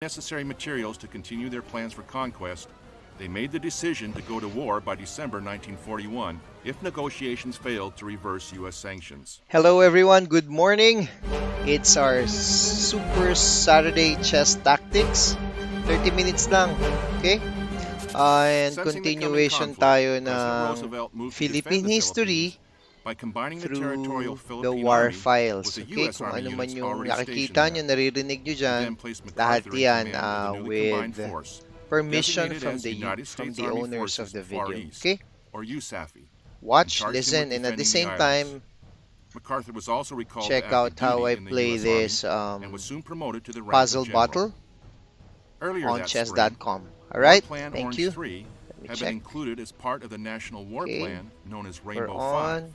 necessary materials to continue their plans for conquest, they made the decision to go to war by December 1941 if negotiations failed to reverse U.S. sanctions. Hello everyone, good morning. It's our Super Saturday Chess Tactics. 30 minutes lang, okay? And Sensing the coming continuation conflict, tayo President ng Roosevelt moved to Philippine defend the history Philippines by combining the territorial through the Philippine war Army files, with the okay? U.S. Kung Army ano man units yung already nakikita stationed nyo, there. naririnig nyo He dyan, then placed lahat MacArthur in yan command of the newly with combined force, permission designated from as United States the Army owners Forces of the Far video, East, okay? or USAFE. Watch, Charged him listen, with and at the defending same islands. time, MacArthur was also recalled check to active out how I duty in the play U.S. this Army and was soon promoted to the rank puzzle of general. battle Earlier on that spring, chess.com. War Alright, Plan thank Orange you. 3 Let me had check. been included as part of the National War Okay. Plan known as We're Rainbow on. 5.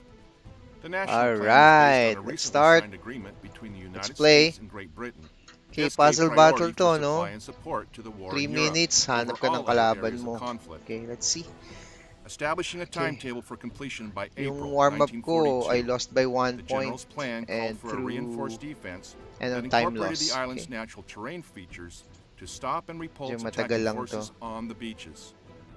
The National Plan is based Alright, on a let's recently start. signed agreement between the Let's United play. States and Great Britain. Okay, Just gave puzzle priority battle to, for no? supply and support to the war 3 in Europe minutes, over hanap ka ng all other kalaban areas mo. of conflict. Okay, let's see. Establishing a Okay. timetable for completion by Yung April warm-up ko, 1942, I lost by 1 the point general's plan and called for a through reinforced defense and that on time incorporated the loss. island's Okay. natural terrain features to stop and repulse Medyo matagal attacking lang forces to. on the beaches,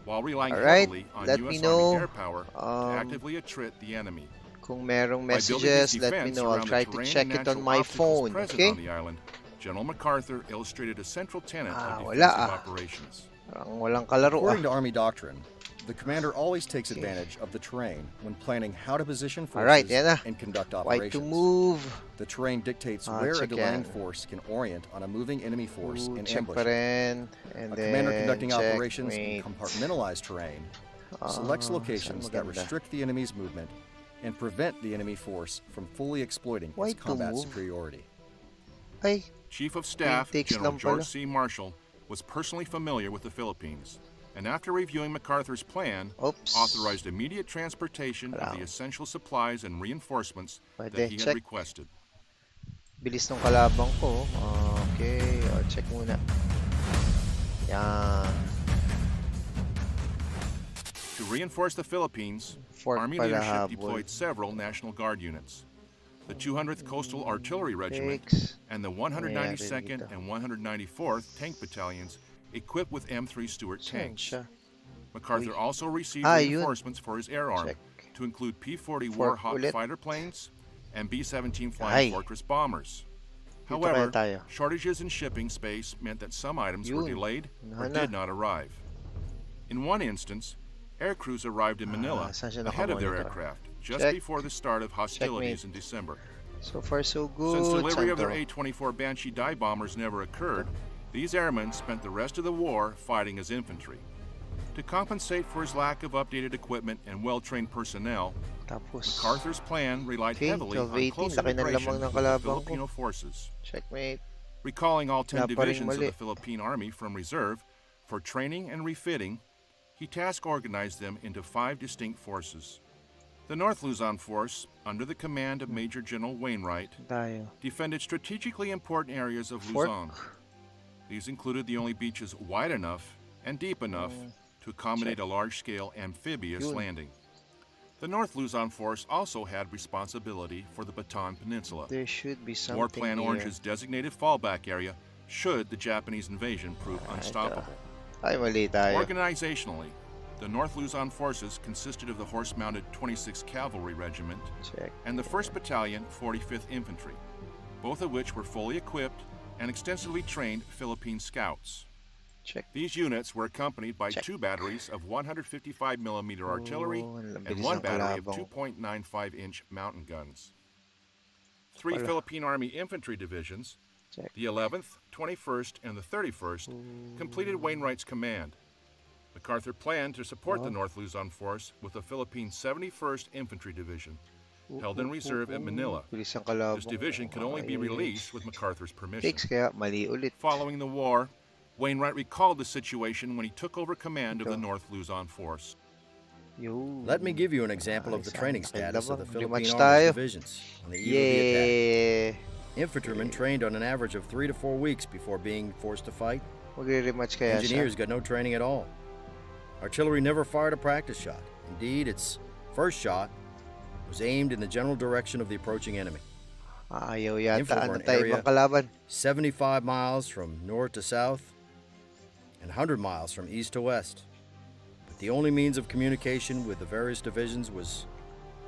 while relying Alright, heavily on let U.S. me Army know air power to actively attrit the enemy. kung merong By building his messages, let me defense know. I'll around try the to terrain check and it on natural my obstacles phone, present okay? on the island, General MacArthur illustrated a central tenet of Wala defensive ah. operations. Parang walang kalaro According to ah. Army doctrine, the commander always takes Okay. advantage of the terrain when planning how to position Alright, forces yan na. and conduct Why to operations. move? The terrain dictates where a check delaying yan. force can orient on a moving enemy force in Check ambush. pa rin. And A then commander conducting check, operations in wait. compartmentalized terrain selects locations saan that maganda? restrict the enemy's movement and prevent the enemy force from fully exploiting Why its to combat move? superiority. Ay, Chief of Staff takes General lang George pala. C. Marshall was personally familiar with the Philippines, and after reviewing MacArthur's plan, oops. authorized immediate transportation of the Wala. essential supplies and reinforcements that Pwede, he check. had requested. Bilis ng kalabang ko. Okay, check muna. Yan. To reinforce the Philippines, Fort Army pala leadership habol. deployed several National Guard units. The 200th Coastal Artillery Regiment Six. and the 192nd and 194th Tank Battalions equipped with M3 Stuart Saan tanks. siya? MacArthur Uy. also received Ah, yun. reinforcements for his air arm Check. to include P-40 Fort Warhawk ulit. fighter planes and B-17 Ay. Flying Fortress bombers. Dito However, kaya tayo. shortages in shipping space meant that some items were Yun. delayed or Unahan na. did not arrive. In one instance, air crews arrived in Manila saan siya ahead of their nakamonitor? aircraft just Check. before the start of hostilities Checkmate. in December. So far so good. Since delivery of their Santo. A-24 Banshee dive bombers never occurred, these airmen spent the rest of the war fighting as infantry. To compensate for his lack of updated equipment and well-trained personnel, Tapos, MacArthur's plan relied Okay, heavily on 12-18, close laki ng integration lamang ng with the kalaban ko. Filipino forces. checkmate. Recalling all 10 Wala pa rin divisions of mali. the Philippine Army from reserve for training and refitting, he task organized them into 5 distinct forces. The North Luzon Force, under the command of Major General Wainwright, Tayo. defended strategically important areas of Fork. Luzon. These included the only beaches wide enough and deep enough to accommodate a large-scale amphibious Yun. landing. The North Luzon Force also had responsibility for the Bataan Peninsula, There should be something War Plan here. Orange's designated fallback area should the Japanese invasion prove unstoppable. Ay, mali tayo. Organizationally, the North Luzon forces consisted of the horse-mounted 26th Cavalry Regiment Check. and the 1st Battalion, 45th Infantry, both of which were fully equipped and extensively trained Philippine scouts. Check. These units were accompanied by Check. 2 batteries of 155mm artillery ang and bilis 1 ng battery of kalabang. 2.95-inch mountain guns. 3 Wala. Philippine Army infantry divisions, Check. the 11th, 21st, and the 31st, completed Wainwright's command. MacArthur planned to support the North Luzon Force with the Philippine 71st Infantry Division, held in reserve at Manila. Bilis ang kalabang. This division could only be Ay, released with MacArthur's permission. Takes kaya mali ulit. Following the war, Wainwright recalled the situation when he took over command of the Ito. North Luzon Force. Yo. Let me give you an example of the Ay, training saan status of the kalabang? Philippine Rematch Army's tayo. divisions on the eve of the attack. Yeah. Infantrymen trained on an average of 3 to 4 weeks before being forced to fight. Magre-rematch kaya Engineers siya. got no training at all. Artillery never fired a practice shot. Indeed, its first shot was aimed in the general direction of the approaching enemy. Ayaw yata. Info for Ano an tayo area ibang kalaban? 75 miles from north to south and 100 miles from east to west. But the only means of communication with the various divisions was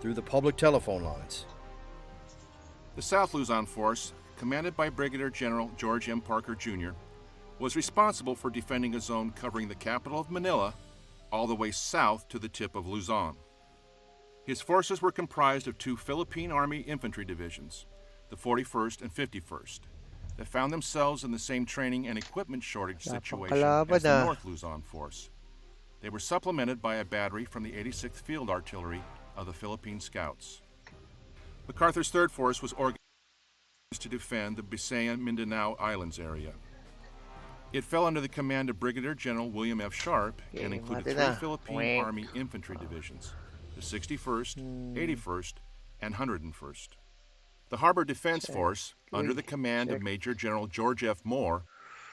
through the public telephone lines. The South Luzon Force, commanded by Brigadier General George M. Parker, Jr., was responsible for defending a zone covering the capital of Manila all the way south to the tip of Luzon. His forces were comprised of two Philippine Army infantry divisions, the 41st and 51st, that found themselves in the same training and equipment shortage situation as the North Luzon Force. They were supplemented by a battery from the 86th Field Artillery of the Philippine Scouts. MacArthur's 3rd Force was organized to defend the Bisayan Mindanao Islands area. It fell under the command of Brigadier General William F. Sharp and included three Philippine Army infantry divisions, the 61st, 81st, and 101st. The Harbor Defense Force, under the command of Major General George F. Moore,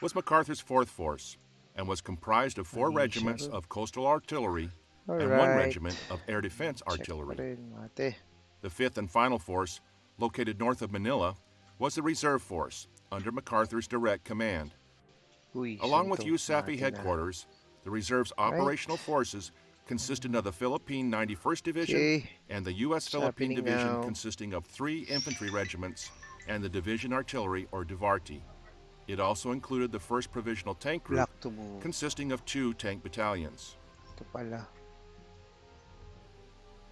was MacArthur's 4th Force and was comprised of 4 regiments of coastal artillery and 1 regiment of air defense artillery. The 5th and final force, located north of Manila, was the Reserve Force, under MacArthur's direct command. Along with USAFE headquarters, the Reserve's operational forces consisted of the Philippine 91st Division and the U.S. Philippine Division consisting of 3 infantry regiments and the Division Artillery or DIVARTI. It also included the 1st Provisional Tank Group consisting of 2 tank battalions.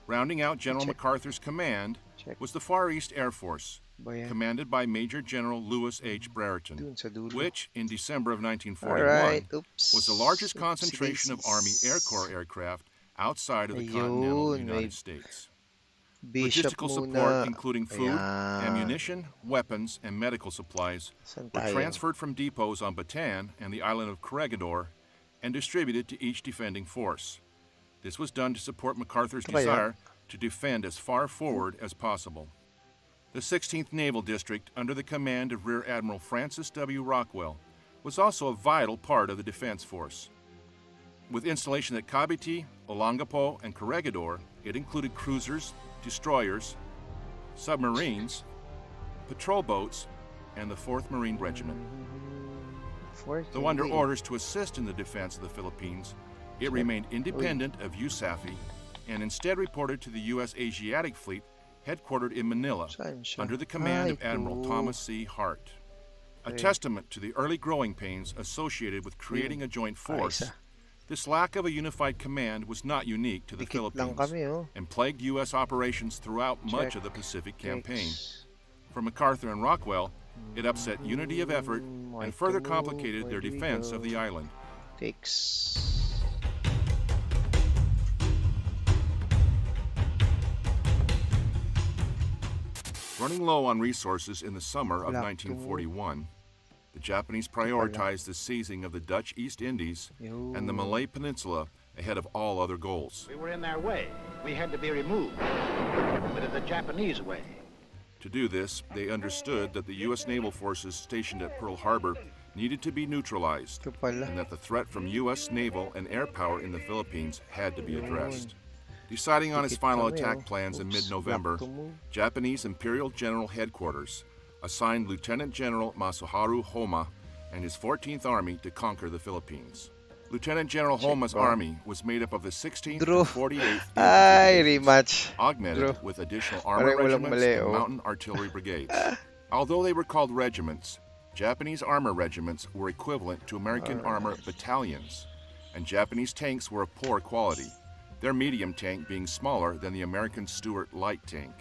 Rounding out General MacArthur's command was the Far East Air Force, commanded by Major General Lewis H. Brereton, which, in December of 1941, was the largest concentration of Army Air Corps aircraft outside of the continental United States. Logistical support, including food, ammunition, weapons, and medical supplies, were transferred from depots on Bataan and the island of Corregidor and distributed to each defending force. This was done to support MacArthur's desire to defend as far forward as possible. The 16th Naval District, under the command of Rear Admiral Francis W. Rockwell, was also a vital part of the defense force. With installation at Cavite, Olongapo, and Corregidor, it included cruisers, destroyers, submarines, patrol boats, and the 4th Marine Regiment. Though under orders to assist in the defense of the Philippines, it remained independent of USAFE and instead reported to the U.S. Asiatic Fleet headquartered in Manila under the command of Admiral Thomas C. Hart. A testament to the early growing pains associated with creating a joint force, this lack of a unified command was not unique to the Philippines and plagued U.S. operations throughout much of the Pacific campaign. For MacArthur and Rockwell, it upset unity of effort and further complicated their defense of the island. Running low on resources in the summer of 1941, the Japanese prioritized the seizing of the Dutch East Indies and the Malay Peninsula ahead of all other goals. We were in their way. We had to be removed. But in the Japanese way. To do this, they understood that the U.S. naval forces stationed at Pearl Harbor needed to be neutralized, and that the threat from U.S. naval and air power in the Philippines had to be addressed. Deciding on his final attack plans in mid-November, Japanese Imperial General Headquarters assigned Lieutenant General Masuharu Homa and his 14th Army to conquer the Philippines. Lieutenant General Homa's army was made up of the 16th and 48th Infantry Divisions, augmented with additional armor regiments and mountain artillery brigades. Although they were called regiments, Japanese armor regiments were equivalent to American armor battalions, and Japanese tanks were of poor quality, their medium tank being smaller than the American Stuart light tank.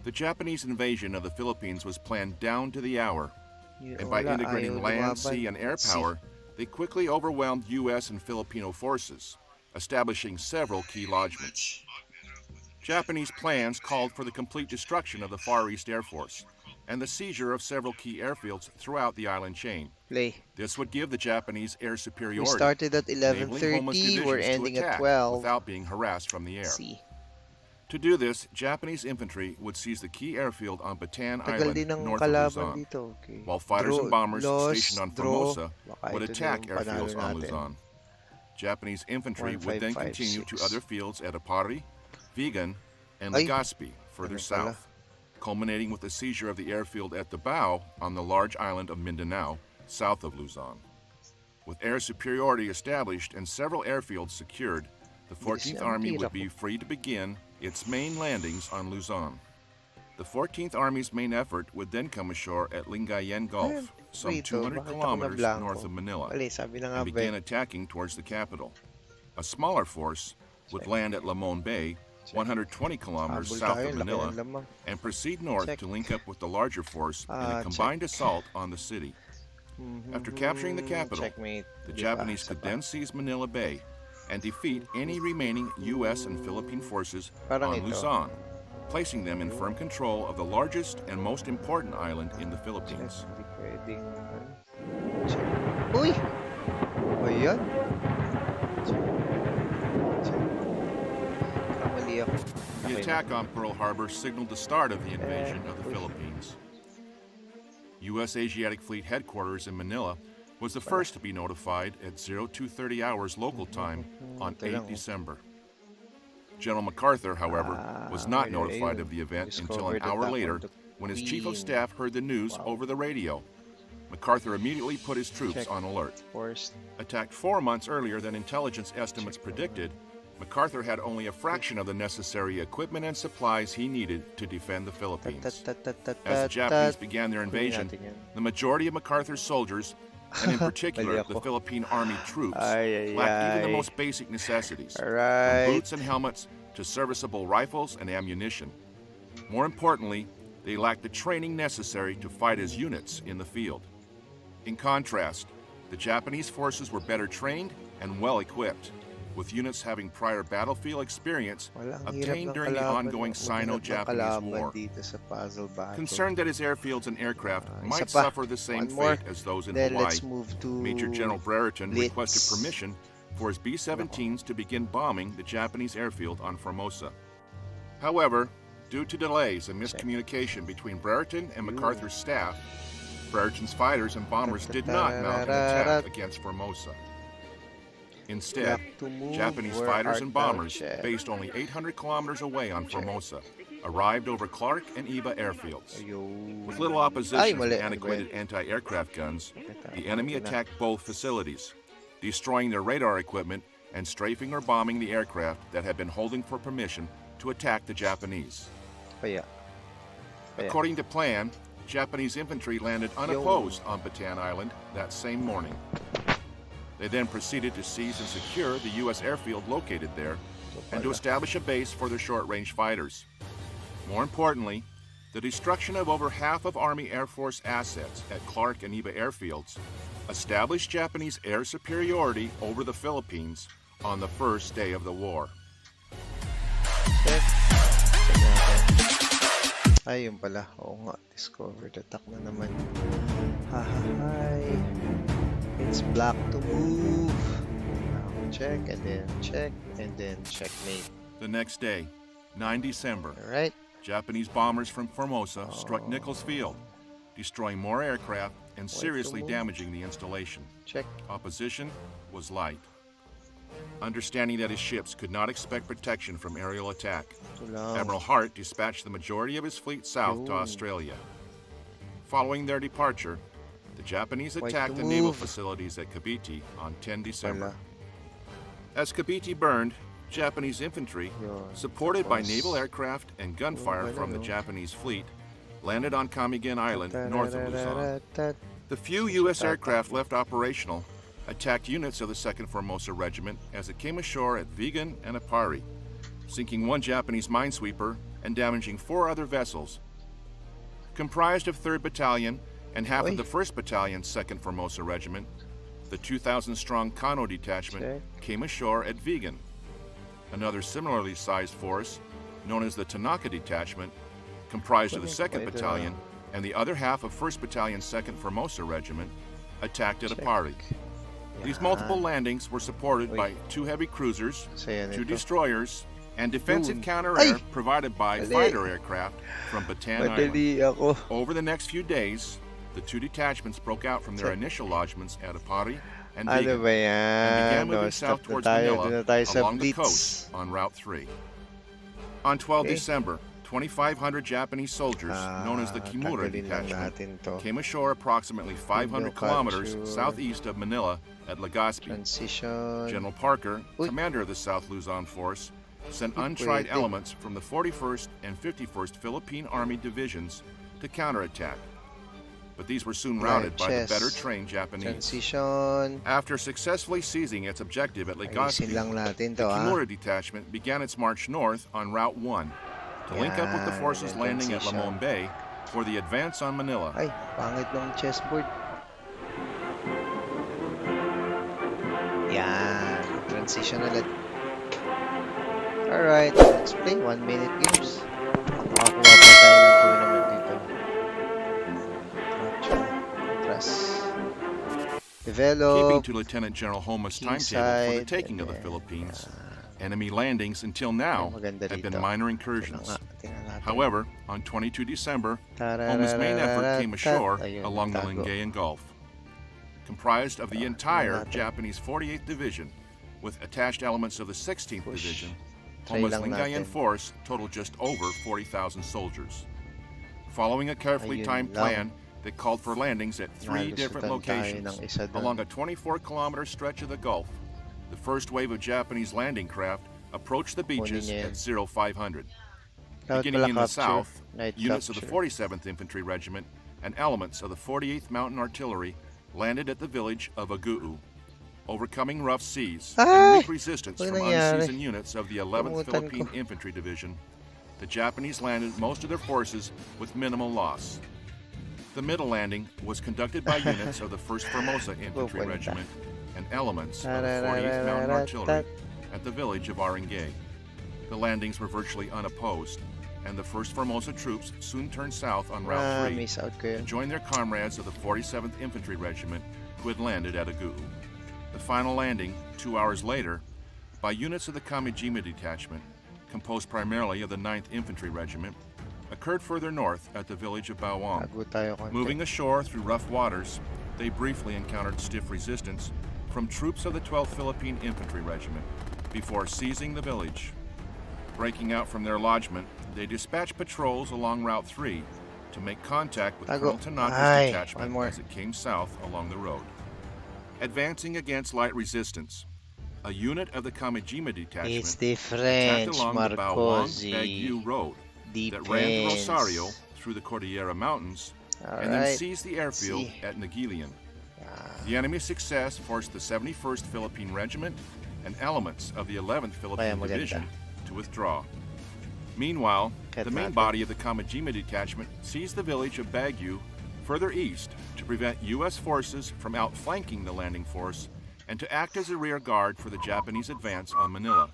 The Japanese invasion of the Philippines was planned down to the hour, and by integrating land, sea, and air power, they quickly overwhelmed U.S. and Filipino forces, establishing several key lodgements. Japanese plans called for the complete destruction of the Far East Air Force and the seizure of several key airfields throughout the island chain. This would give the Japanese air superiority. We started at 11:30, we're ending at 12. Without being harassed from the air. To do this, Japanese infantry would seize the key airfield on Bataan Island north of Luzon, while fighters and bombers stationed on Formosa would attack airfields on Luzon. Japanese infantry would then continue to other fields at Apari, Vigan, and Legazpi, further south. culminating with the seizure of the airfield at Dabao on the large island of Mindanao, south of Luzon. With air superiority established and several airfields secured, the 14th Army would be free to begin its main landings on Luzon. The 14th Army's main effort would then come ashore at Lingayen Gulf, some 200 kilometers north of Manila, and begin attacking towards the capital. A smaller force would land at Lamon Bay, 120 kilometers south of Manila, and proceed north to link up with the larger force in a combined assault on the city. After capturing the capital, the Japanese could then seize Manila Bay and defeat any remaining U.S. and Philippine forces on Luzon, placing them in firm control of the largest and most important island in the Philippines. Uy! Ayan. Kamali ako. The attack on Pearl Harbor signaled the start of the invasion of the Philippines. U.S. Asiatic Fleet headquarters in Manila was the first to be notified at 0230 hours local time on 8 December. General MacArthur, however, was not notified of the event until an hour later when his chief of staff heard the news over the radio. MacArthur immediately put his troops on alert. Attacked 4 months earlier than intelligence estimates predicted, MacArthur had only a fraction of the necessary equipment and supplies he needed to defend the Philippines. As the Japanese began their invasion, the majority of MacArthur's soldiers, and in particular the Philippine Army troops, lacked even the most basic necessities, from boots and helmets to serviceable rifles and ammunition. More importantly, they lacked the training necessary to fight as units in the field. In contrast, the Japanese forces were better trained and well equipped, with units having prior battlefield experience obtained during the ongoing Sino-Japanese War. Concerned that his airfields and aircraft might suffer the same fate as those in Hawaii, Major General Brereton requested permission for his B-17s to begin bombing the Japanese airfield on Formosa. However, due to delays and miscommunication between Brereton and MacArthur's staff, Brereton's fighters and bombers did not mount an attack against Formosa. Instead, Japanese fighters and bombers, based only 800 kilometers away on Formosa, arrived over Clark and Iba airfields. With little opposition from antiquated anti-aircraft guns, the enemy attacked both facilities, destroying their radar equipment and strafing or bombing the aircraft that had been holding for permission to attack the Japanese. According to plan, Japanese infantry landed unopposed on Bataan Island that same morning. They then proceeded to seize and secure the U.S. airfield located there and to establish a base for their short-range fighters. More importantly, the destruction of over half of Army Air Force assets at Clark and Iba airfields established Japanese air superiority over the Philippines on the first day of the war. Ayun pala. Oo nga. Discovered attack na naman. Hi. It's black to move. Now check and then checkmate. The next day, 9 December, Alright. Japanese bombers from Formosa struck Nichols Field, destroying more aircraft and seriously damaging the installation. Check. Opposition was light. Understanding that his ships could not expect protection from aerial attack, Admiral Hart dispatched the majority of his fleet south to Australia. Following their departure, the Japanese attacked the naval facilities at Cavite on 10 December. As Cavite burned, Japanese infantry, supported by naval aircraft and gunfire from the Japanese fleet, landed on Camiguin Island north of Luzon. The few U.S. aircraft left operational attacked units of the 2nd Formosa Regiment as it came ashore at Vigan and Apari, sinking one Japanese minesweeper and damaging 4 other vessels. Comprised of 3rd Battalion and half of the 1st Battalion 2nd Formosa Regiment, the 2,000-strong Kano detachment came ashore at Vigan. Another similarly sized force, known as the Tanaka Detachment, comprised of the 2nd Battalion and the other half of 1st Battalion 2nd Formosa Regiment, attacked at Apari. These multiple landings were supported by 2 heavy cruisers, 2 destroyers, and defensive counter-air provided by fighter aircraft from Bataan Island. Over the next few days, the 2 detachments broke out from their initial lodgements at Apari and Vigan, and began moving south towards Manila along the coast on Route 3. On 12 December, 2,500 Japanese soldiers, known as the Kimura tanggalin lang Detachment, natin to. came ashore approximately 500 kilometers capture. southeast of Manila at Legazpi. Transition. General Parker, Uy. commander of the South Luzon Force, sent Uy, untried pwede. elements from the 41st and 51st Philippine Army divisions to counterattack. But these were soon routed by the Chess. better trained Japanese. Transition. After successfully seizing its objective at Ayusin Legazpi, lang natin the to, ha? Kimura Detachment began its march north on Route 1 to link up with the Yan, forces landing at transition. Lamon Bay for the advance on Manila. Ay, pangit ng chessboard. Yan. Transition ulit. Alright, let's play 1 minute games. Makakuha pa tayo ng tournament dito. Atras. Develop. Keeping to Lieutenant General Homa's timetable for the Inside, taking of the and then, Philippines, enemy landings until now maganda have been dito. minor Ito na incursions. nga, tingnan natin. However, on 22 December, Homa's main effort came ashore Ayun, along the tago. Lingayen Gulf. Comprised of the entire natin. Japanese 48th Division, with attached elements of the 16th Push. Division, Try Homa's lang Lingayen natin. force totaled just over 40,000 soldiers. Following a carefully Ayun timed lang. plan that called for landings at 3 different Nalusutan tayo locations ng isa doon. along a 24-kilometer stretch of the Gulf, the first wave of Japanese landing craft approached the beaches niya yan. at 0500. Dapat Beginning pala in the capture. south, Night units of the capture. 47th Infantry Regiment and elements of the 48th Mountain Artillery landed at the village of Aguu, overcoming rough seas Ay! and weak resistance Ano from nangyari? unseasoned units of the 11th Kalimutan Philippine ko. Infantry Division. The Japanese landed most of their forces with minimal loss. The middle landing was conducted by units of the 1st Formosa Infantry Pupunta. Regiment and elements of the 48th Mountain Artillery at the village of Arangay. The landings were virtually unopposed, and the 1st Formosa troops soon turned south on Route 3 Miss out ko to yun. join their comrades of the 47th Infantry Regiment who had landed at Aguu. The final landing, 2 hours later, by units of the Kamijima Detachment, composed primarily of the 9th Infantry Regiment, occurred further north at the village of Bawang. Tago tayo konti. Moving ashore through rough waters, they briefly encountered stiff resistance from troops of the 12th Philippine Infantry Regiment before seizing the village. Breaking out from their lodgment, they dispatched patrols along Route 3 to make contact with Tago. Colonel Tanaka's Ay, detachment one more. as it came south along the road. Advancing against light resistance, a unit of the Kamijima Detachment It's the attacked French, along the Marcosi. Bawang-Baguio Road that ran to Defense. Rosario through the Cordillera Mountains and then Alright. seized the airfield See. at Nagilian. Ah, The enemy's success forced the 71st Philippine Regiment and elements of the 11th Philippine maganda. Division to withdraw. Meanwhile, Kahit the main natin. body of the Kamijima Detachment seized the village of Baguio further east to prevent U.S. forces from outflanking the landing force and to act as a rear guard for the Japanese advance on Manila.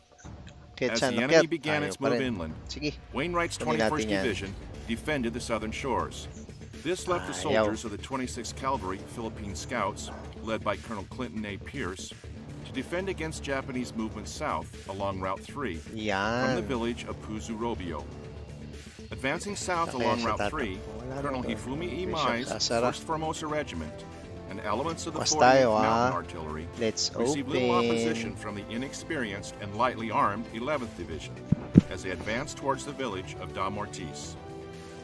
kahit As saan the enemy nakyat, began ayaw its pa move rin. inland, Sige. Wainwright's Kunin 21st natin yan. Division defended the southern shores. This left the Ayaw. soldiers of the 26th Cavalry Philippine Scouts, led by Colonel Clinton A. Pierce, to defend against Japanese movements south along Route 3 from the Yan. village of Puzurobio. Advancing south Kaya along siya Route 3, tatakbo. Wala Colonel na to. Hifumi E. Hindi siya Mai's sasara. 1st Formosa Regiment and elements of the Mas 40th tayo, Mountain ah. Artillery Let's received little opposition open. from the inexperienced and lightly armed 11th Division as they advanced towards the village of Dam Ortiz.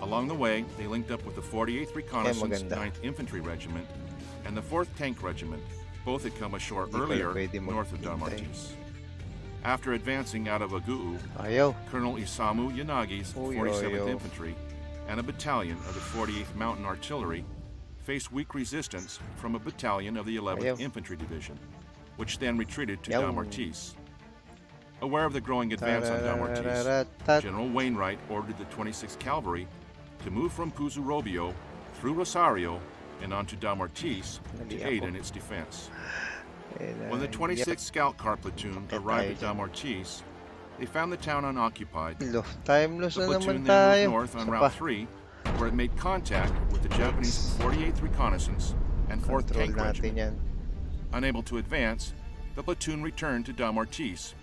Along the way, they linked up with the 48th Reconnaissance maganda. 9th Infantry Regiment and the 4th Tank Regiment. Both had come ashore Hindi pala earlier pwede north of Dam maghintay. Ortiz. After advancing out of Aguu, Ayaw. Colonel Isamu Yanagi's Uy, 47th ayaw. Infantry and a battalion of the 48th Mountain Artillery faced weak resistance from a battalion of the 11th Ayaw. Infantry Division, which then retreated to Yaw. Dam Ortiz. Aware of the growing advance on Dam Ortiz, Tarararatat. General Wainwright ordered the 26th Cavalry to move from Puzurobio through Rosario and onto Dam Ortiz to Mali aid ako. in its defense. Eh, When the yep. 26th Scout Car Platoon Okay, arrived at tayo Dam Ortiz, they found the town unoccupied. Time loss The na platoon naman then tayo. moved north on Isa Route pa. 3, where it made contact with the Japanese 48th Reconnaissance and 4th Control Tank natin Regiment. yan. Unable to advance, the platoon returned to Dam Ortiz,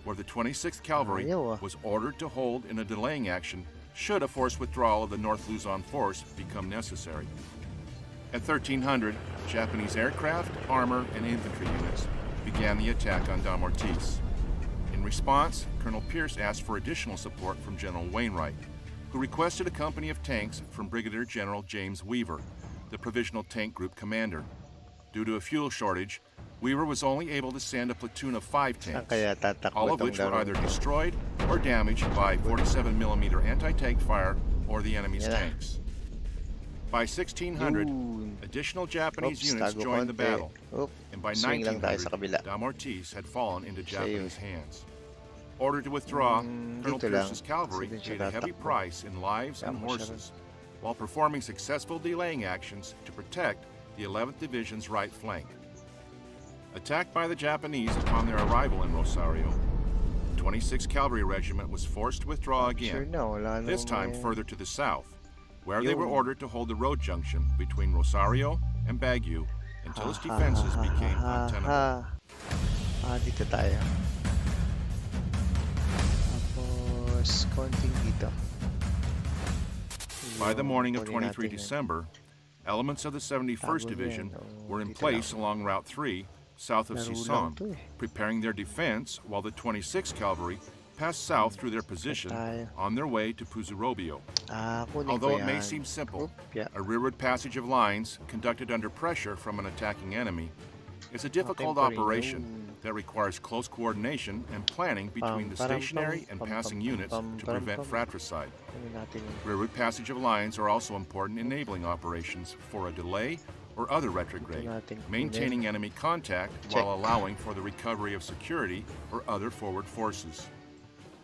where the 26th Cavalry Ayaw, ah. was ordered to hold in a delaying action should a forced withdrawal of the North Luzon force become necessary. At 1300, Japanese aircraft, armor, and infantry units began the attack on Dam Ortiz. In response, Colonel Pierce asked for additional support from General Wainwright, who requested a company of tanks from Brigadier General James Weaver, the Provisional Tank Group commander. Due to a fuel shortage, Weaver was only able to send a platoon of 5 Saan tanks, kaya tatakbo all of tong which were laro? either destroyed or damaged by 47mm anti-tank fire or the enemy's Yan na. tanks. By 1600, Yun. additional Japanese Oops, units tago joined the konti. battle, Oop, and by swing lang tayo sa 1900, kabila. Damortis had fallen into Japanese Save. hands. Ordered to withdraw, Colonel dito lang. Pierce's cavalry Kasi din siya paid a heavy tatakbo. price in lives and Tama siya horses, while performing successful delaying actions to protect the 11th Division's right flank. Attacked by the Japanese upon their arrival in Rosario, the 26th Cavalry Regiment was forced to withdraw Sure again, na, wala na this time may- further to the south, where they were Yun. ordered to hold the road junction between Rosario and Baguio until its defenses became untenable. Dito tayo. Tapos, konting dito. By the morning of Kunin 23 natin yan. December, elements of the 71st Tago Division yan, oh, were in dito place lang. along Route 3, south of Laro lang Sison, to eh. preparing their defense while the 26th Cavalry passed south through their position tayo. on their way to Puzurobio. Kunin ko Although it may yan. seem simple, Oop, yeah. a rearward passage of lines conducted under pressure from an attacking enemy is a difficult pa rin operation yun. that requires close coordination and planning between the Pam, param, stationary pam, and pam, passing pam, units pam, to param, prevent pam. fratricide. Kunin natin yun. Rearward passage of lines are also important enabling operations for a delay or other retrograde, natin kunin. maintaining enemy contact Check. while allowing for the recovery of security or other forward forces.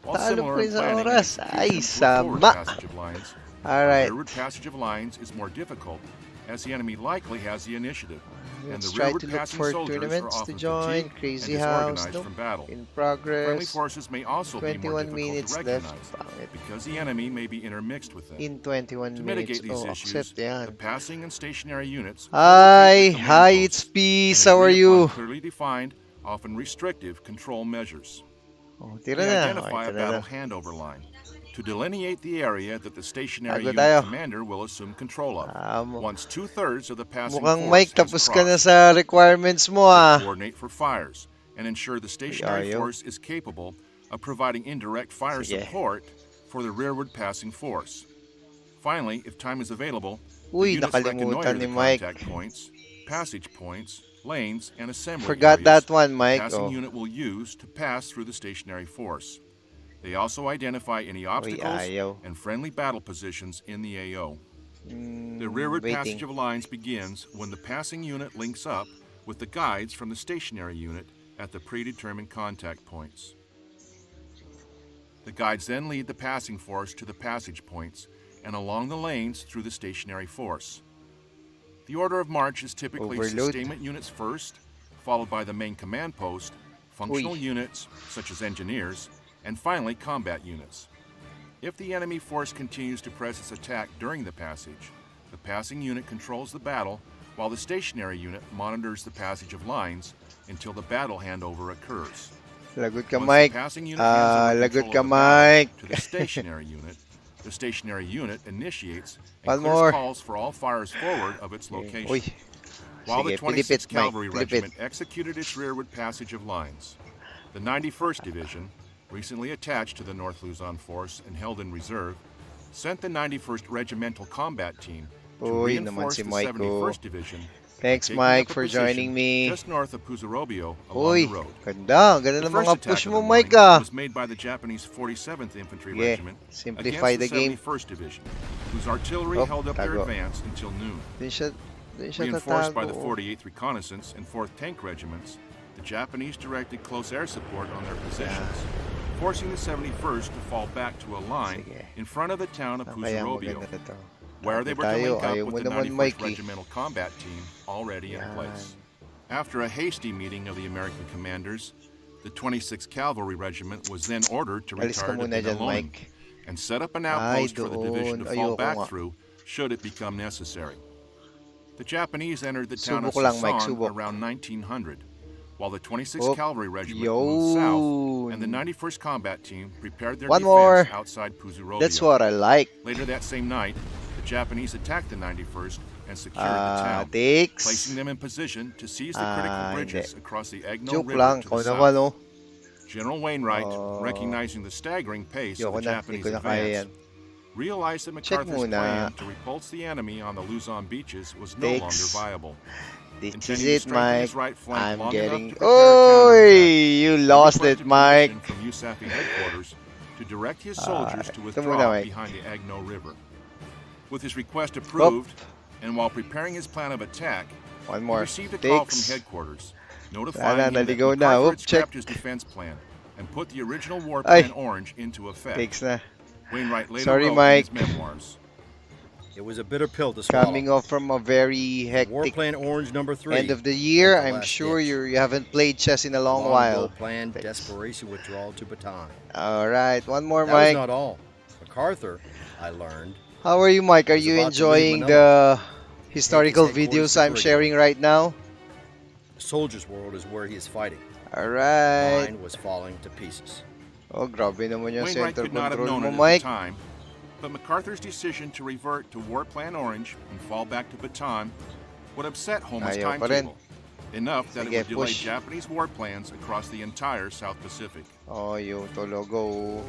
While Talo similar pa in rin sa planning and oras. execution Ay, to a forward sama. passage of lines, a Alright. rearward passage of lines is more difficult as the enemy likely has the initiative, and Let's the try rearward to look passing for soldiers are tournaments to often join. fatigued and Crazy House. disorganized Nope. from battle. In Friendly progress. forces may also be more 21 difficult minutes to left. recognize Pangit. because the enemy may be intermixed with them. In 21 To minutes. mitigate these Oh, issues, accept the yan. passing and stationary units Hi, co-locate the command hi, posts it's Peace. and How are agree you? upon clearly defined, often restrictive control measures. Oh, They tira na. identify Okay, a tara battle na. handover line to delineate the area that the stationary Tago unit tayo. commander will assume control of. Mo- Once 2/3 of the passing Mukhang force Mike, has tapos ka na crossed, sa requirements mo they ah. coordinate for fires and ensure the stationary ayaw. force is capable of providing indirect fire Sige. support for the rearward passing force. Finally, if time is available, Uy, the units nakalimutan reconnoiter ni the Mike. contact points, passage points, lanes, and assembly Forgot areas that one, the Mike. passing Oh. unit will use to pass through the stationary force. They also identify any Uy, obstacles ayaw. and friendly battle positions in the AO. Mm, The rearward waiting. passage of lines begins when the passing unit links up with the guides from the stationary unit at the predetermined contact points. The guides then lead the passing force to the passage points and along the lanes through the stationary force. The order of march is typically Overload. sustainment units first, followed by the main command post, functional Uy. units such as engineers, and finally combat units. If the enemy force continues to press its attack during the passage, the passing unit controls the battle while the stationary unit monitors the passage of lines until the battle handover occurs. Lagot ka, Once Mike. the passing unit hands over lagot control ka, of the battle Mike. to the stationary unit initiates One and clears more. calls for all fires forward of its location. Uy. While Sige, the 26th pilipit, Mike. Cavalry Pilipit. Regiment executed its rearward passage of lines, the 91st Division, recently attached to the North Luzon Force and held in reserve, sent the 91st Regimental Combat Team to Uy, naman reinforce si the Mike, 71st Division, Thanks, taking Mike, up a for position joining me. just north of Puzurobio along Uy, the road. ganda. Ganda The ng first mga attack push of mo, the Mike morning ah. was made by the Japanese 47th Infantry Yeah, Regiment simplify against the game. 71st Division, whose artillery Oh, held up their tago. advance until noon. Dun siya Reinforced by the tatago. 48th Reconnaissance and 4th Tank Regiments, the Japanese directed close air support on their positions, forcing the 71st to fall back to a line Sige. in front of the town of Saan kaya Puzurobio, maganda to? where they were to Tayo, link up ayaw mo with the naman, 91st Mikey. Regimental Combat Team already in Yan. place. After a hasty meeting of the American commanders, the 26th Cavalry Regiment was then ordered to Alis ka retire to muna dyan, Binalonan Mike. and set up an Ay, outpost for the division to doon. fall Ayoko back nga. through should it become necessary. The Japanese entered the town of Subok lang, Mike, Sison subok. around 1900, while the 26th Oh, Cavalry Regiment moved south, and the yun. 91st Combat Team prepared their One defense more. outside Puzurobio. That's what I like. Later that same night, the Japanese attacked the 91st and secured the town, Tix. placing them in position to seize the critical Ah, bridges hindi. across the Egno Joke River lang. to Ikaw the naman, south. oh. General Wainwright, Oh. recognizing the staggering pace of Yoko the na. Hindi Japanese ko na kaya yan. advance, realized that Check MacArthur's muna. plan to repulse the enemy on the Luzon beaches was no longer Takes. viable. This Intending is to it, strengthen his Mike. right flank I'm long getting. enough to prepare a counterattack, You he lost it, requested Mike. permission from USAFE headquarters to direct his soldiers to ito withdraw muna, Mike. behind the Agno River. With his request approved, and while preparing his plan of attack, One he more. received a call from Takes. headquarters, Wala notifying na, him that naligaw na. MacArthur Oop, had check. scrapped his defense plan and put the original war Ay. plan Orange into effect. Takes na. Wainwright later Sorry, wrote Mike. in his memoirs. It was a bitter pill to swallow. Coming off from a very War hectic Plan Orange number 3. end of the year, was the I'm last sure ditch. you haven't played chess in a long Long while. ago planned Thanks. desperation withdrawal to Bataan. Alright, one more, That was Mike. not all. MacArthur, I learned, How are you, Mike? Are was you about to leave enjoying Manila. the historical headquarters videos to I'm Caribbean. sharing right now? the soldier's world is where he is fighting. Alright. Mine was falling to pieces. Oh, grabe naman yung Wainwright center could not have control known mo, it at Mike. the time, but MacArthur's decision to revert to War Plan Orange and fall back to Bataan would upset Homa's Ayaw pa rin. timetable, enough that Sige, it would delay push. Japanese war plans across the entire South Pacific. Oh, yung Tologo.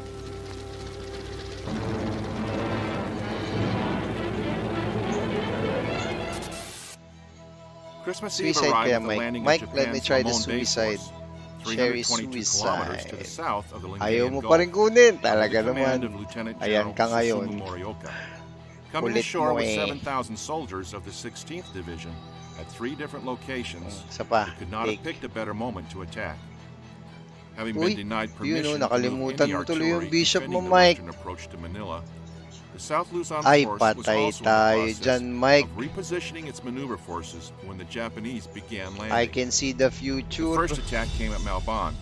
Christmas Eve Suicide arrived kaya, with the Mike. landing Mike, of let me Japan's try the Lamon Bay suicide. Force, Cherry 322 kilometers to the suicide. south of the Ayaw Lingayen mo Gulf, pa rin kunin. under the Talaga command of naman. Lieutenant Ayan General ka ngayon. Susumu Morioka. Coming Kulit ashore mo with eh. 7,000 soldiers of the 16th Division at 3 different locations, Isa pa. he could not have Take. picked a better moment to attack. Having Uy, been denied yun permission oh, to move nakalimutan any mo tuloy yung artillery bishop mo, defending the Mike. western approach to Manila, the South Luzon Ay, Force was patay also in tayo the process dyan, Mike. of repositioning its maneuver forces when the Japanese began landing. I can see the The future. first attack came at Malban,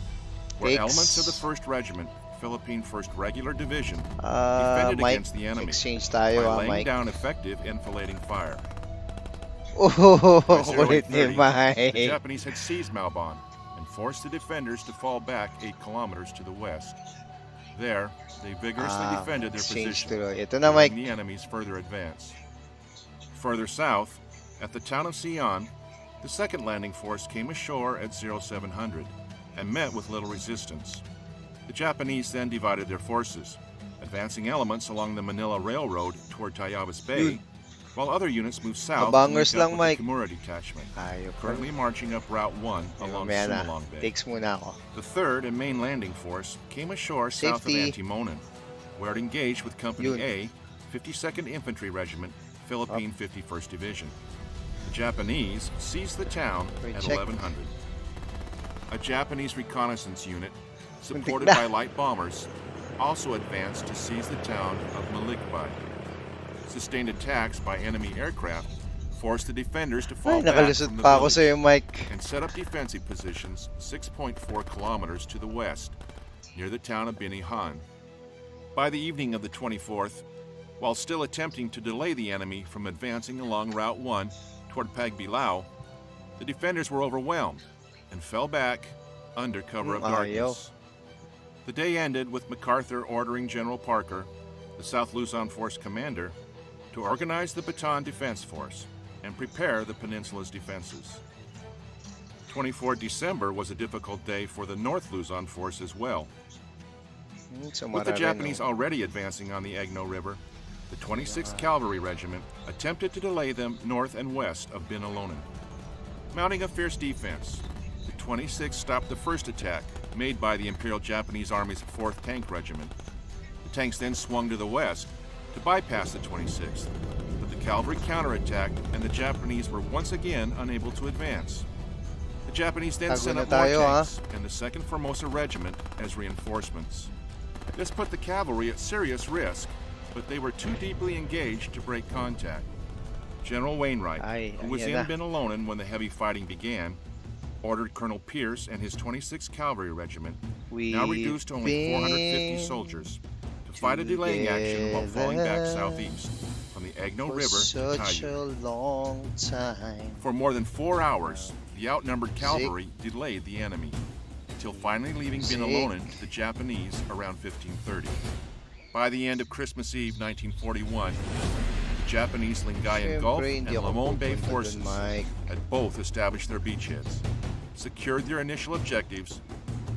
where Takes. elements of the 1st Regiment, Philippine 1st Regular Division, Ah, defended Mike, against the enemy exchange by tayo laying Mike. down effective enfilading fire. Oh, By 08:30, kulit ni The Mike. Japanese had seized Malban and forced the defenders to fall back 8 kilometers to the west. There, they vigorously defended their exchange position, tuloy. Ito na, Mike. preventing the enemy's further advance. Further south, at the town of Sion, the 2nd Landing Force came ashore at 0700 and met with little resistance. The Japanese then divided their forces, advancing elements along the Manila Railroad toward Tayabas Bay, while other units moved south to Mabangers link lang, up with Mike. the Kimura detachment, Ayaw pa. currently marching up Route 1 along Mamaya na. Sumalong Bay. Takes muna ako. The 3rd and main landing force came ashore south of Safety. Antimonan, where it engaged with Company Yun. A, 52nd Infantry Regiment, Philippine 51st Division. The Japanese seized the town Wait, at check. 1100. A Japanese reconnaissance unit, Muntik supported na. by light bombers, also advanced to seize the town of Malikbay. Sustained attacks by enemy aircraft forced the defenders to fall Ay, back nakalusot from the pa ako village sa'yo, Mike. and set up defensive positions 6.4 kilometers to the west, near the town of Binihan. By the evening of the 24th, while still attempting to delay the enemy from advancing along Route 1 toward Pagbilao, the defenders were overwhelmed and fell back under cover of Ayaw. darkness. The day ended with MacArthur ordering General Parker, the South Luzon Force commander, to organize the Bataan Defense Force and prepare the peninsula's defenses. 24 December was a difficult day for the North Luzon Force as well. With the Japanese already advancing on the Agno River, the 26th Cavalry Regiment attempted to delay them north and west of Binalonan. Mounting a fierce defense, the 26th stopped the first attack made by the Imperial Japanese Army's 4th Tank Regiment. The tanks then swung to the west to bypass the 26th, but the cavalry counterattacked and the Japanese were once again unable to advance. The Japanese then Tago sent na up more tayo, ha? tanks and the 2nd Formosa Regiment as reinforcements. This put the cavalry at serious risk, but they were too deeply engaged to break contact. General Wainwright, who was in ayan na. Binalonan when the heavy fighting began, ordered Colonel Pierce and his 26th Cavalry Regiment, now reduced to only 450 soldiers, to fight a delaying action while falling back southeast from the Agno River to such Tayu. a long time. For more than 4 hours, the outnumbered cavalry delayed the enemy, until finally leaving Binalonan to the Japanese around 1530. By the end of Christmas Eve 1941, the Japanese Lingayen Gulf Siyempre, and hindi ako Lamon Bay pupunta dun, forces Mike. had both established their beachheads, secured their initial objectives,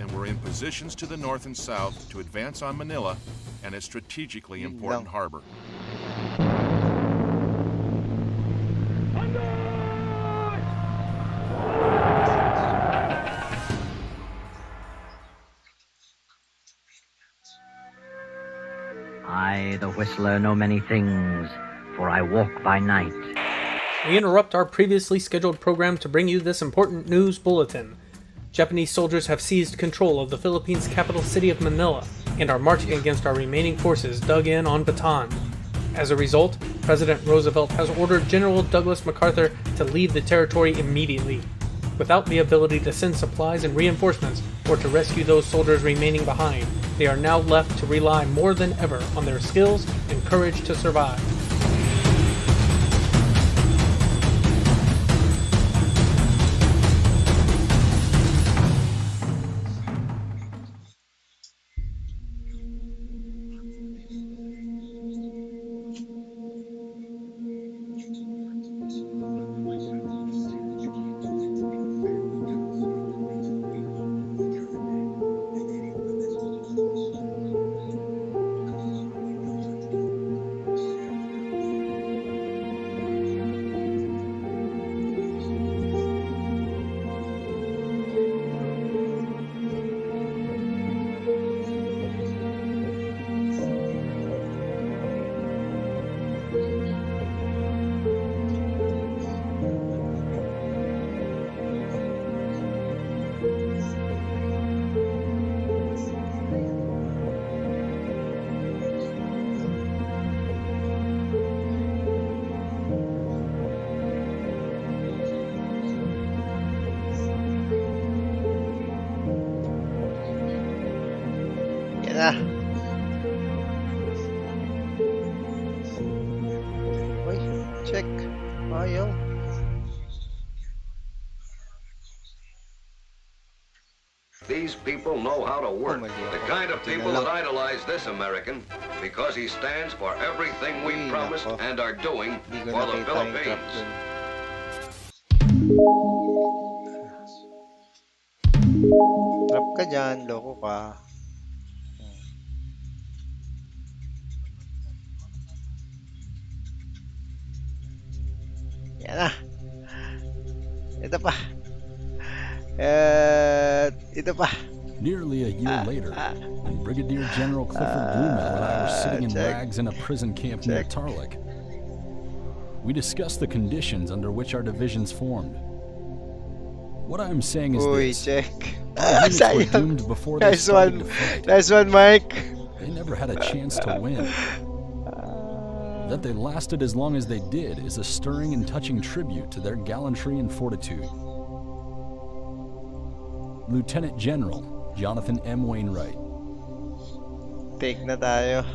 and were in positions to the north and south to advance on Manila and a strategically Yun important lang. harbor. I, the whistler, know many things, for I walk by night. We interrupt our previously scheduled program to bring you this important news bulletin. Japanese soldiers have seized control of the Philippines' capital city of Manila and are marching against our remaining forces dug in on Bataan. As a result, President Roosevelt has ordered General Douglas MacArthur to leave the territory immediately. Without the ability to send supplies and reinforcements or to rescue those soldiers remaining behind, they are now left to rely more than ever on their skills and courage to survive. Yan na. Uy, check. Ayaw. These people know how to work. mali The ako. kind of Buti na people lang. that idolize this American because he stands for everything we Uy, promised nako. and are doing Hindi ko for the nakita yung trap Philippines. dun. Trap ka dyan, loko ka. Yan na. Ito pa. Ito pa. Nearly a year later, when Brigadier General Clifford Blumel and I were sitting in check. rags in a prison camp near Check. Tarlac, we discussed the conditions under which our divisions formed. What I'm saying is Uy, this. check. Our units were Sayang. doomed before they Nice started one. to fight. Nice one, Mike. They never had a chance to win. That they lasted as long as they did is a stirring and touching tribute to their gallantry and fortitude. Lieutenant General Jonathan M. Wainwright. Take na tayo.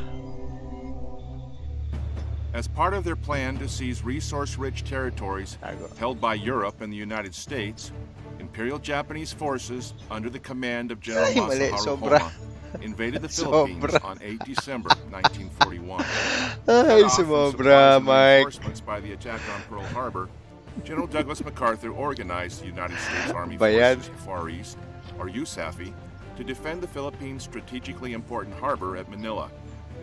As part of their plan to seize resource-rich territories Tago. held by Europe and the United States, Imperial Japanese forces under the command of General Ay, mali. Masaharu Sobra. Homma invaded the Sobra. Philippines on 8 December 1941. Ay, Cut off from sumobra, supplies and Mike. reinforcements by the attack on Pearl Harbor, General Douglas MacArthur organized the United States Army Bayan. Forces Far East, or USAFE, to defend the Philippines' strategically important harbor at Manila,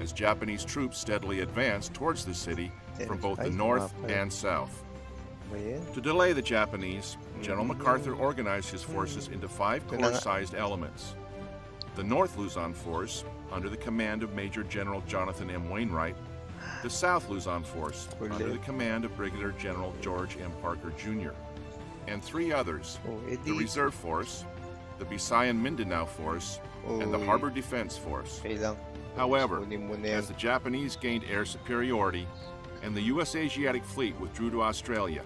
as Japanese troops steadily advanced towards the city from both the Ay, north mapa. and south. Ba yan? To delay the Japanese, General MacArthur organized his forces into 5 Ito na nga. corps-sized elements. The North Luzon Force, under the command of Major General Jonathan M. Wainwright, the South Luzon Force, under the command of Brigadier General George M. Parker, Jr., and 3 others, Oh, the edi. Reserve Force, the Visayan Mindanao Force, and the Uy. Harbor Defense Force. Okay lang. However, Kunin mo na yan. as the Japanese gained air superiority and the U.S. Asiatic Fleet withdrew to Australia,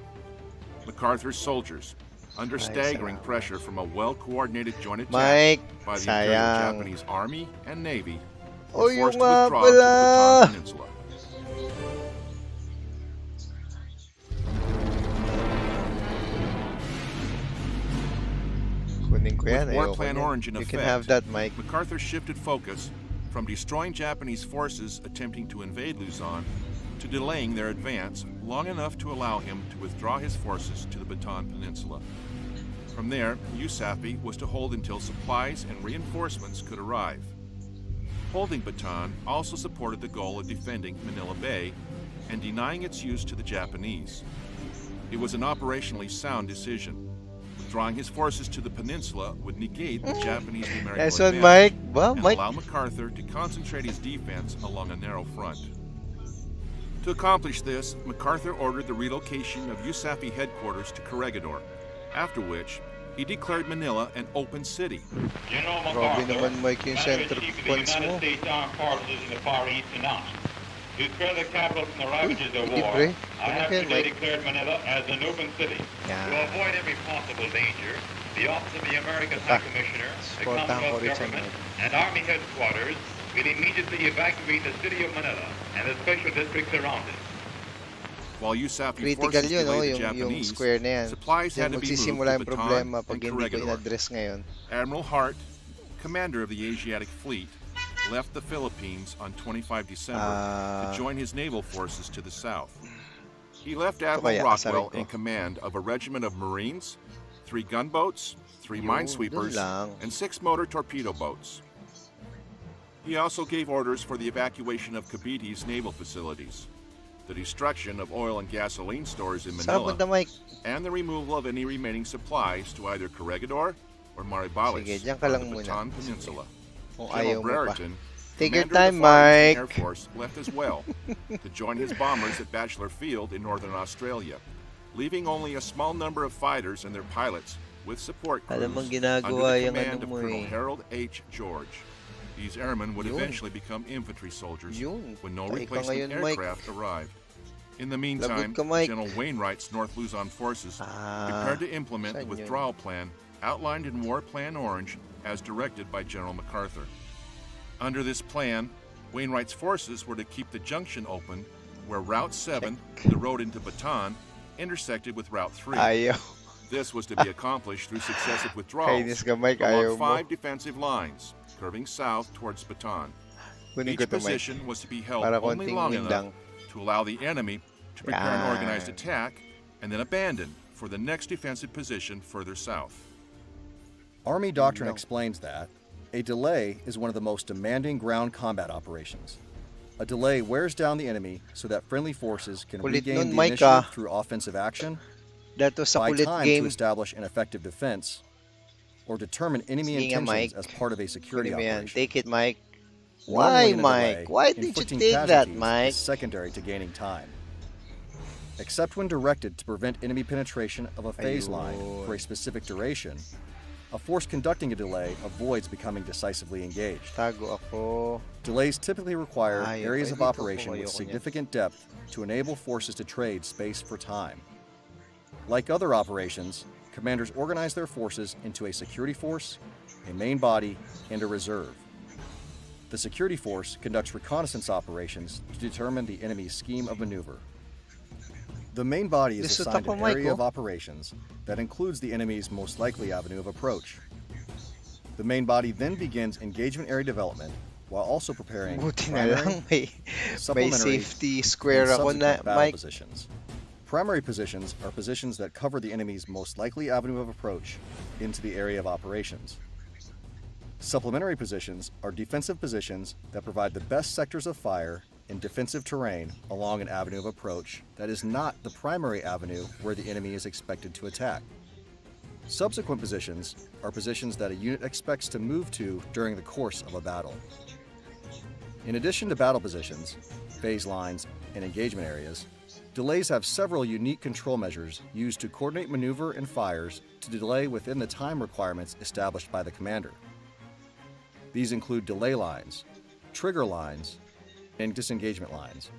MacArthur's soldiers, under staggering salamat. pressure from a well-coordinated joint attack Mike, by the Imperial sayang. Japanese Army and Navy, Oh, were forced yung to nga withdraw to the pala. Bataan Peninsula. Kunin ko yan. With War Ayoko Plan niyan. Orange in You can effect, have that, Mike. MacArthur shifted focus from destroying Japanese forces attempting to invade Luzon to delaying their advance long enough to allow him to withdraw his forces to the Bataan Peninsula. From there, USAFE was to hold until supplies and reinforcements could arrive. Holding Bataan also supported the goal of defending Manila Bay and denying its use to the Japanese. It was an operationally sound decision. Withdrawing his forces to the peninsula would negate the Japanese numerical Nice one, advantage Mike. Ba, and Mike. allow MacArthur to concentrate his defense along a narrow front. To accomplish this, MacArthur ordered the relocation of USAFE headquarters to Corregidor, after which he declared Manila an open city. General Grabe MacArthur, naman, Mike, yung center Commander-in-Chief of the points United mo. States Armed Forces in the Far East announced, to spare the capital from the ravages of war, libre. I have Okay, today Mike. declared Manila as an open city. Yeah. To avoid every possible danger, the Office of the American High Commissioner, the Supportahan ko Commonwealth rin sa Government, Mike. and Army headquarters will immediately evacuate the city of Manila and the special districts around it. While USAFE Critical forces yun, no? delayed the Yung Japanese, square na yan. supplies Diyan had to be moved magsisimula to yung problema Bataan pag and hindi ko Corregidor. in-address ngayon. Admiral Hart, commander of the Asiatic Fleet, left the Philippines on 25 December to join his naval forces to the south. He left Admiral kaya, Rockwell asarin ko. in command of a regiment of Marines, 3 gunboats, 3 minesweepers, dun lang. and 6 motor torpedo boats. He also gave orders for the evacuation of Cavite's naval facilities, the destruction of oil and gasoline stores in Saan Manila, punta, Mike? and the removal of any remaining supplies to either Corregidor or Maribalis Sige, diyan ka on lang the muna. Bataan Peninsula. Kung General ayaw mo pa. Brereton, Take your commander of time, the Far Eastern Mike. Air Force, left as well to join his bombers at Bachelor Field in northern Australia, leaving only a small number of fighters and their pilots with support crews Alam mong under ginagawa the yung command ano of mo Colonel eh. Harold H. George. These airmen would Yun. eventually become infantry soldiers Yun. when no Tayo ka replacement ngayon, Mike. aircraft arrived. In the meantime, Lagot ka, Mike. General Wainwright's North Luzon forces prepared to implement the saan yun? withdrawal plan outlined in War Plan Orange as directed by General MacArthur. Under this plan, Wainwright's forces were to keep the junction open where Route 7, the road into Bataan, intersected with Route 3. Ayaw. This was to be accomplished through successive withdrawals Kainis ka, Mike. Ayaw along mo. 5 defensive lines, curving south towards Bataan. Kunin Each ko to, Mike. position was to be held Para only konting long windang. enough to allow the enemy to prepare an organized Yan. attack and then abandon for the next defensive position further south. Army doctrine No. explains that a delay is one of the most demanding ground combat operations. A delay wears down the enemy so that friendly forces can Kulit regain nun, the Mike, initiative ah. through offensive action, Dato sa buy kulit time game. to establish an effective defense, or determine enemy Sige nga, intentions Mike. as part of a security Kunin mo yan. operation. Take it, Mike. Normally Why, in a Mike? delay, Why did you inflicting take that, casualties Mike? is secondary to gaining time. Except when directed to prevent enemy penetration of a phase line for a specific duration, a force conducting a delay avoids becoming decisively engaged. Tago ako. Delays typically require Ayaw, areas of dito operation ako, with ayoko niyan. significant depth to enable forces to trade space for time. Like other operations, commanders organize their forces into a security force, a main body, and a reserve. The security force conducts reconnaissance operations to determine the enemy's scheme of maneuver. The main body is Lisod assigned ako, an Mike, area oh. of operations that includes the enemy's most likely avenue of approach. The main body then begins engagement area development while also preparing Buti na primary, lang may supplementary, safety and square ako na, subsequent battle Mike. positions. Primary positions are positions that cover the enemy's most likely avenue of approach into the area of operations. Supplementary positions are defensive positions that provide the best sectors of fire in defensive terrain along an avenue of approach that is not the primary avenue where the enemy is expected to attack. Subsequent positions are positions that a unit expects to move to during the course of a battle. In addition to battle positions, phase lines, and engagement areas, delays have several unique control measures used to coordinate maneuver and fires to delay within the time requirements established by the commander. These include delay lines, trigger lines, and disengagement lines.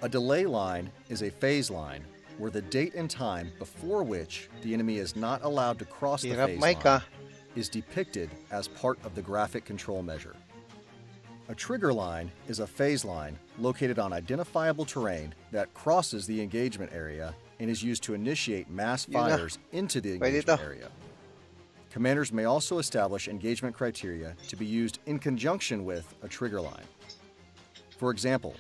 A delay line is a phase line where the date and time before which the enemy is not allowed to cross the Hirap, phase Mike, line ah. is depicted as part of the graphic control measure. A trigger line is a phase line located on identifiable terrain that crosses the engagement area and is used to initiate mass Yun na. fires into the Pwede engagement to. area. Commanders may also establish engagement criteria to be used in conjunction with a trigger line. For example,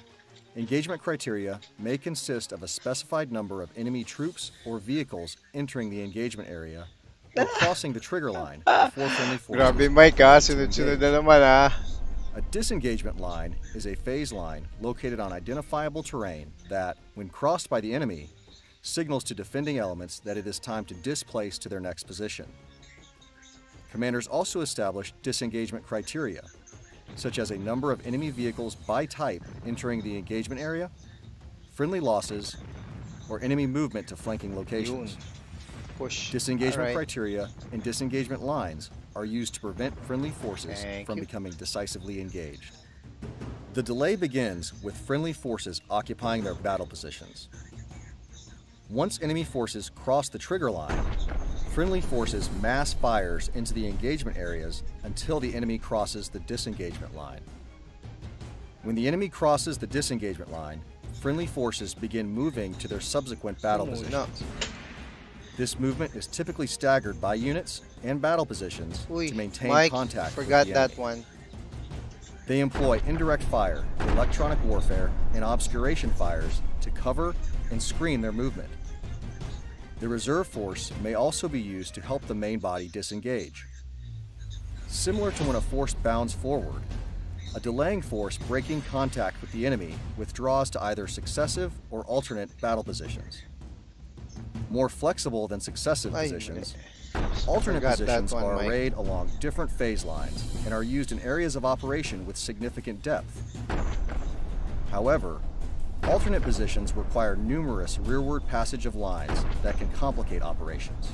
engagement criteria may consist of a specified number of enemy troops or vehicles entering the engagement area or crossing the trigger line before friendly forces. Grabe, Mike, ah. to Sunod-sunod engage. na naman, ah. A disengagement line is a phase line located on identifiable terrain that, when crossed by the enemy, signals to defending elements that it is time to displace to their next position. Commanders also establish disengagement criteria, such as a number of enemy vehicles by type entering the engagement area, friendly losses, or enemy movement to flanking locations. Yun. Push. Disengagement Alright. criteria and disengagement lines are used to prevent friendly forces Thank from you. becoming decisively engaged. The delay begins with friendly forces occupying their battle positions. Once enemy forces cross the trigger line, friendly forces mass fires into the engagement areas until the enemy crosses the disengagement line. When the enemy crosses the disengagement line, friendly forces begin moving to their subsequent battle Muna. positions. This movement is typically staggered by units and battle positions Uy, to maintain Mike, contact with forgot the that enemy. one. They employ indirect fire, electronic warfare, and obscuration fires to cover and screen their movement. The reserve force may also be used to help the main body disengage. Similar to when a force bounds forward, a delaying force breaking contact with the enemy withdraws to either successive or alternate battle positions. More flexible than successive Ay, positions, mali. alternate Forgot that positions one, are Mike. arrayed along different phase lines and are used in areas of operation with significant depth. However, alternate positions require numerous rearward passage of lines that can complicate operations.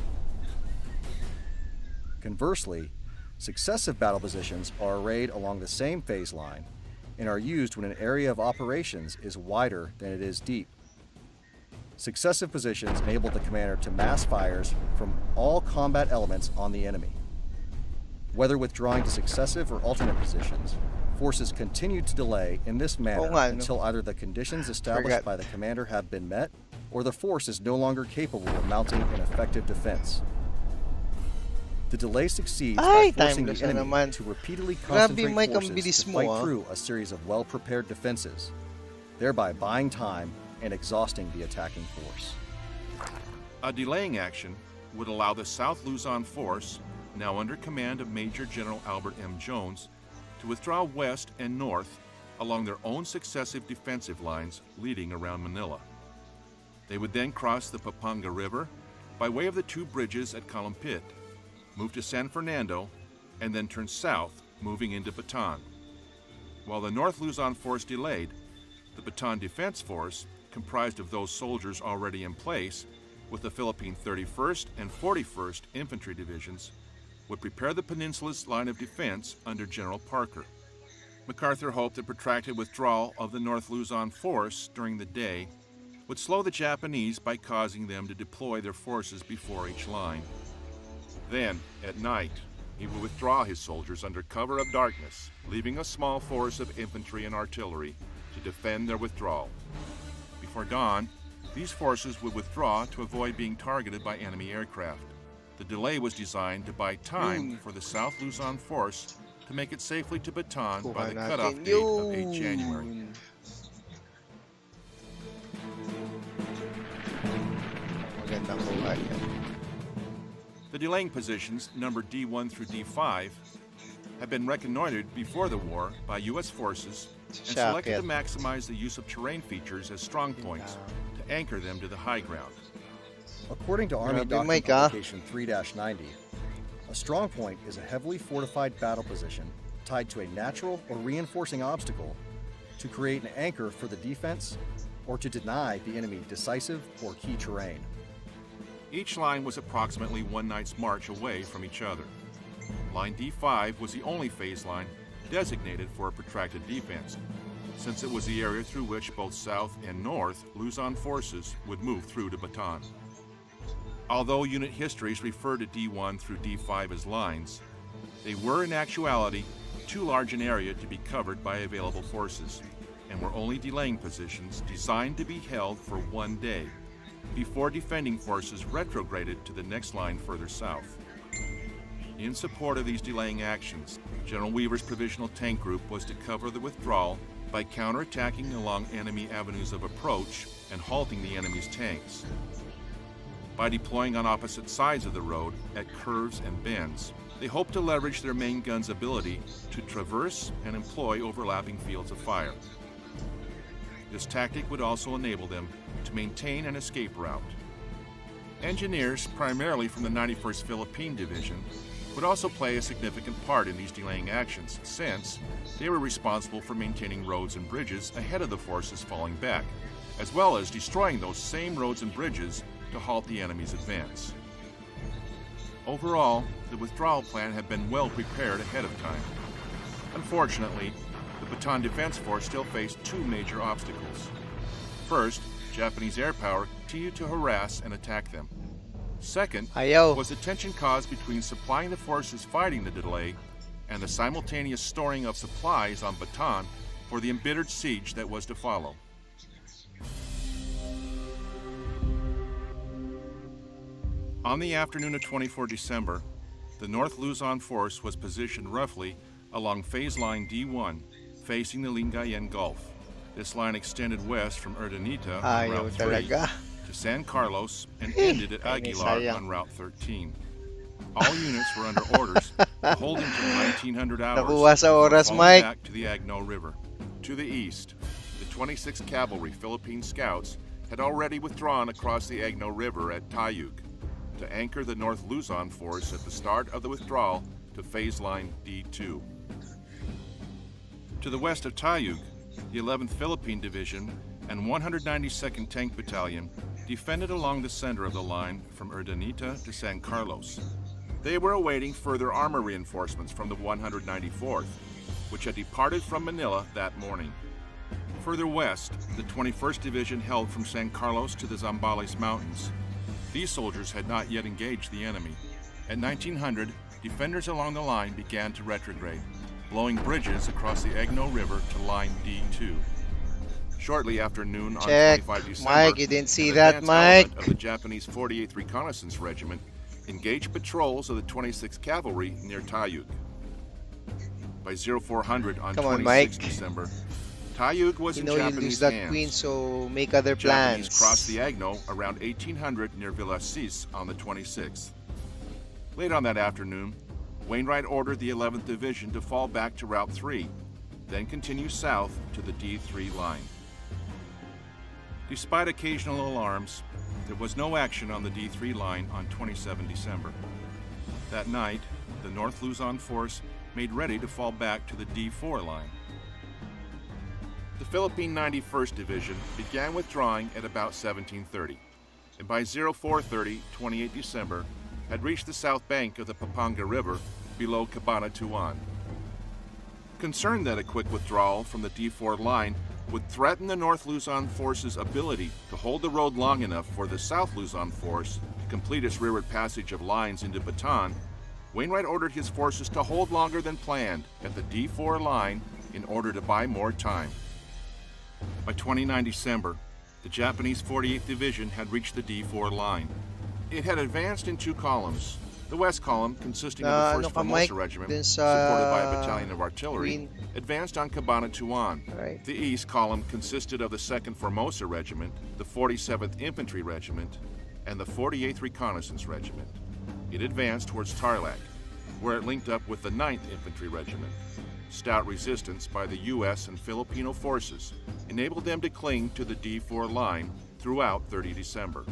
Conversely, successive battle positions are arrayed along the same phase line and are used when an area of operations is wider than it is deep. Successive positions enable the commander to mass fires from all combat elements on the enemy. Whether withdrawing to successive or alternate positions, forces continue to delay in this manner Oo nga, no? until either the conditions established Forgot. by the commander have been met or the force is no longer capable of mounting an effective defense. The delay succeeds Ay, by forcing the timeless na enemy naman. to repeatedly Grabe, concentrate Mike, ang forces bilis to mo, fight ah. through a series of well-prepared defenses, thereby buying time and exhausting the attacking force. A delaying action would allow the South Luzon force, now under command of Major General Albert M. Jones, to withdraw west and north along their own successive defensive lines leading around Manila. They would then cross the Pampanga River by way of the two bridges at Calumpit, move to San Fernando, and then turn south, moving into Bataan. While the North Luzon force delayed, the Bataan Defense Force, comprised of those soldiers already in place, with the Philippine 31st and 41st Infantry Divisions, would prepare the peninsula's line of defense under General Parker. MacArthur hoped that protracted withdrawal of the North Luzon force during the day would slow the Japanese by causing them to deploy their forces before each line. Then, at night, he would withdraw his soldiers under cover of darkness, leaving a small force of infantry and artillery to defend their withdrawal. Before dawn, these forces would withdraw to avoid being targeted by enemy aircraft. The delay was designed to buy time for the South Luzon force to make it safely to Bataan by Kuha the cutoff natin date of 8 January. yun. Magandang kuha yan. The delaying positions, numbered D1 through D5, had been reconnoitered before the war by U.S. forces and selected to Shakir. maximize the use of terrain features as strong points to anchor them to the high ground. According to Army Grabe, Doctrine Mike, ah. Publication 3-90, a strong point is a heavily fortified battle position tied to a natural or reinforcing obstacle to create an anchor for the defense or to deny the enemy decisive or key terrain. Each line was approximately one night's march away from each other. Line D5 was the only phase line designated for a protracted defense, since it was the area through which both South and North Luzon forces would move through to Bataan. Although unit histories refer to D1 through D5 as lines, they were in actuality too large an area to be covered by available forces, and were only delaying positions designed to be held for one day, before defending forces retrograded to the next line further south. In support of these delaying actions, General Weaver's Provisional Tank Group was to cover the withdrawal by counterattacking along enemy avenues of approach and halting the enemy's tanks. By deploying on opposite sides of the road at curves and bends, They hoped to leverage their main gun's ability to traverse and employ overlapping fields of fire. This tactic would also enable them to maintain an escape route. Engineers, primarily from the 91st Philippine Division, would also play a significant part in these delaying actions, since they were responsible for maintaining roads and bridges ahead of the forces falling back, as well as destroying those same roads and bridges to halt the enemy's advance. Overall, the withdrawal plan had been well prepared ahead of time. Unfortunately, the Bataan Defense Force still faced two major obstacles. First, Japanese air power continued to harass and attack them. Second Ayaw. was the tension caused between supplying the forces fighting the delay and the simultaneous storing of supplies on Bataan for the embittered siege that was to follow. On the afternoon of 24 December, the North Luzon force was positioned roughly along phase line D1, facing the Lingayen Gulf. This line extended west from Urdaneta on Ayaw Route 3 talaga. to San Carlos and ended at Ay, Aguilar sayang. on Route 13. All units were under orders to hold until 1900 hours Nakuha sa before oras, falling Mike. back to the Agno River. To the east, the 26th Cavalry Philippine Scouts had already withdrawn across the Agno River at Tayug to anchor the North Luzon force at the start of the withdrawal to phase line D2. To the west of Tayug, the 11th Philippine Division and 192nd Tank Battalion defended along the center of the line from Urdaneta to San Carlos. They were awaiting further armor reinforcements from the 194th, which had departed from Manila that morning. Further west, the 21st Division held from San Carlos to the Zambales Mountains. These soldiers had not yet engaged the enemy. At 1900, defenders along the line began to retrograde, blowing bridges across the Agno River to line D2. Shortly after noon on Check. 25 December, Mike, you didn't see an that, advanced Mike? element of the Japanese 48th Reconnaissance Regiment engaged patrols of the 26th Cavalry near Tayug. By 0400 on Come on, 26 Mike. December, Tayug was You in know you Japanese lose that hands. queen, so make other Japanese plans. crossed the Agno around 1800 near Villasis on the 26th. Late on that afternoon, Wainwright ordered the 11th Division to fall back to Route 3, then continue south to the D3 line. Despite occasional alarms, there was no action on the D3 line on 27 December. That night, the North Luzon force made ready to fall back to the D4 line. The Philippine 91st Division began withdrawing at about 1730, and by 0430, 28 December, had reached the south bank of the Pampanga River below Cabanatuan. Concerned that a quick withdrawal from the D4 line would threaten the North Luzon force's ability to hold the road long enough for the South Luzon force to complete its rearward passage of lines into Bataan, Wainwright ordered his forces to hold longer than planned at the D4 line in order to buy more time. By 29 December, the Japanese 48th Division had reached the D4 line. It had advanced in two columns. The west column, consisting of the 1st Mike? Formosa Regiment, Dun sa supported by a battalion of artillery, Queen. advanced on Cabanatuan. Right. The east column consisted of the 2nd Formosa Regiment, the 47th Infantry Regiment, and the 48th Reconnaissance Regiment. It advanced towards Tarlac, where it linked up with the 9th Infantry Regiment. Stout resistance by the U.S. and Filipino forces enabled them to cling to the D4 line throughout 30 December.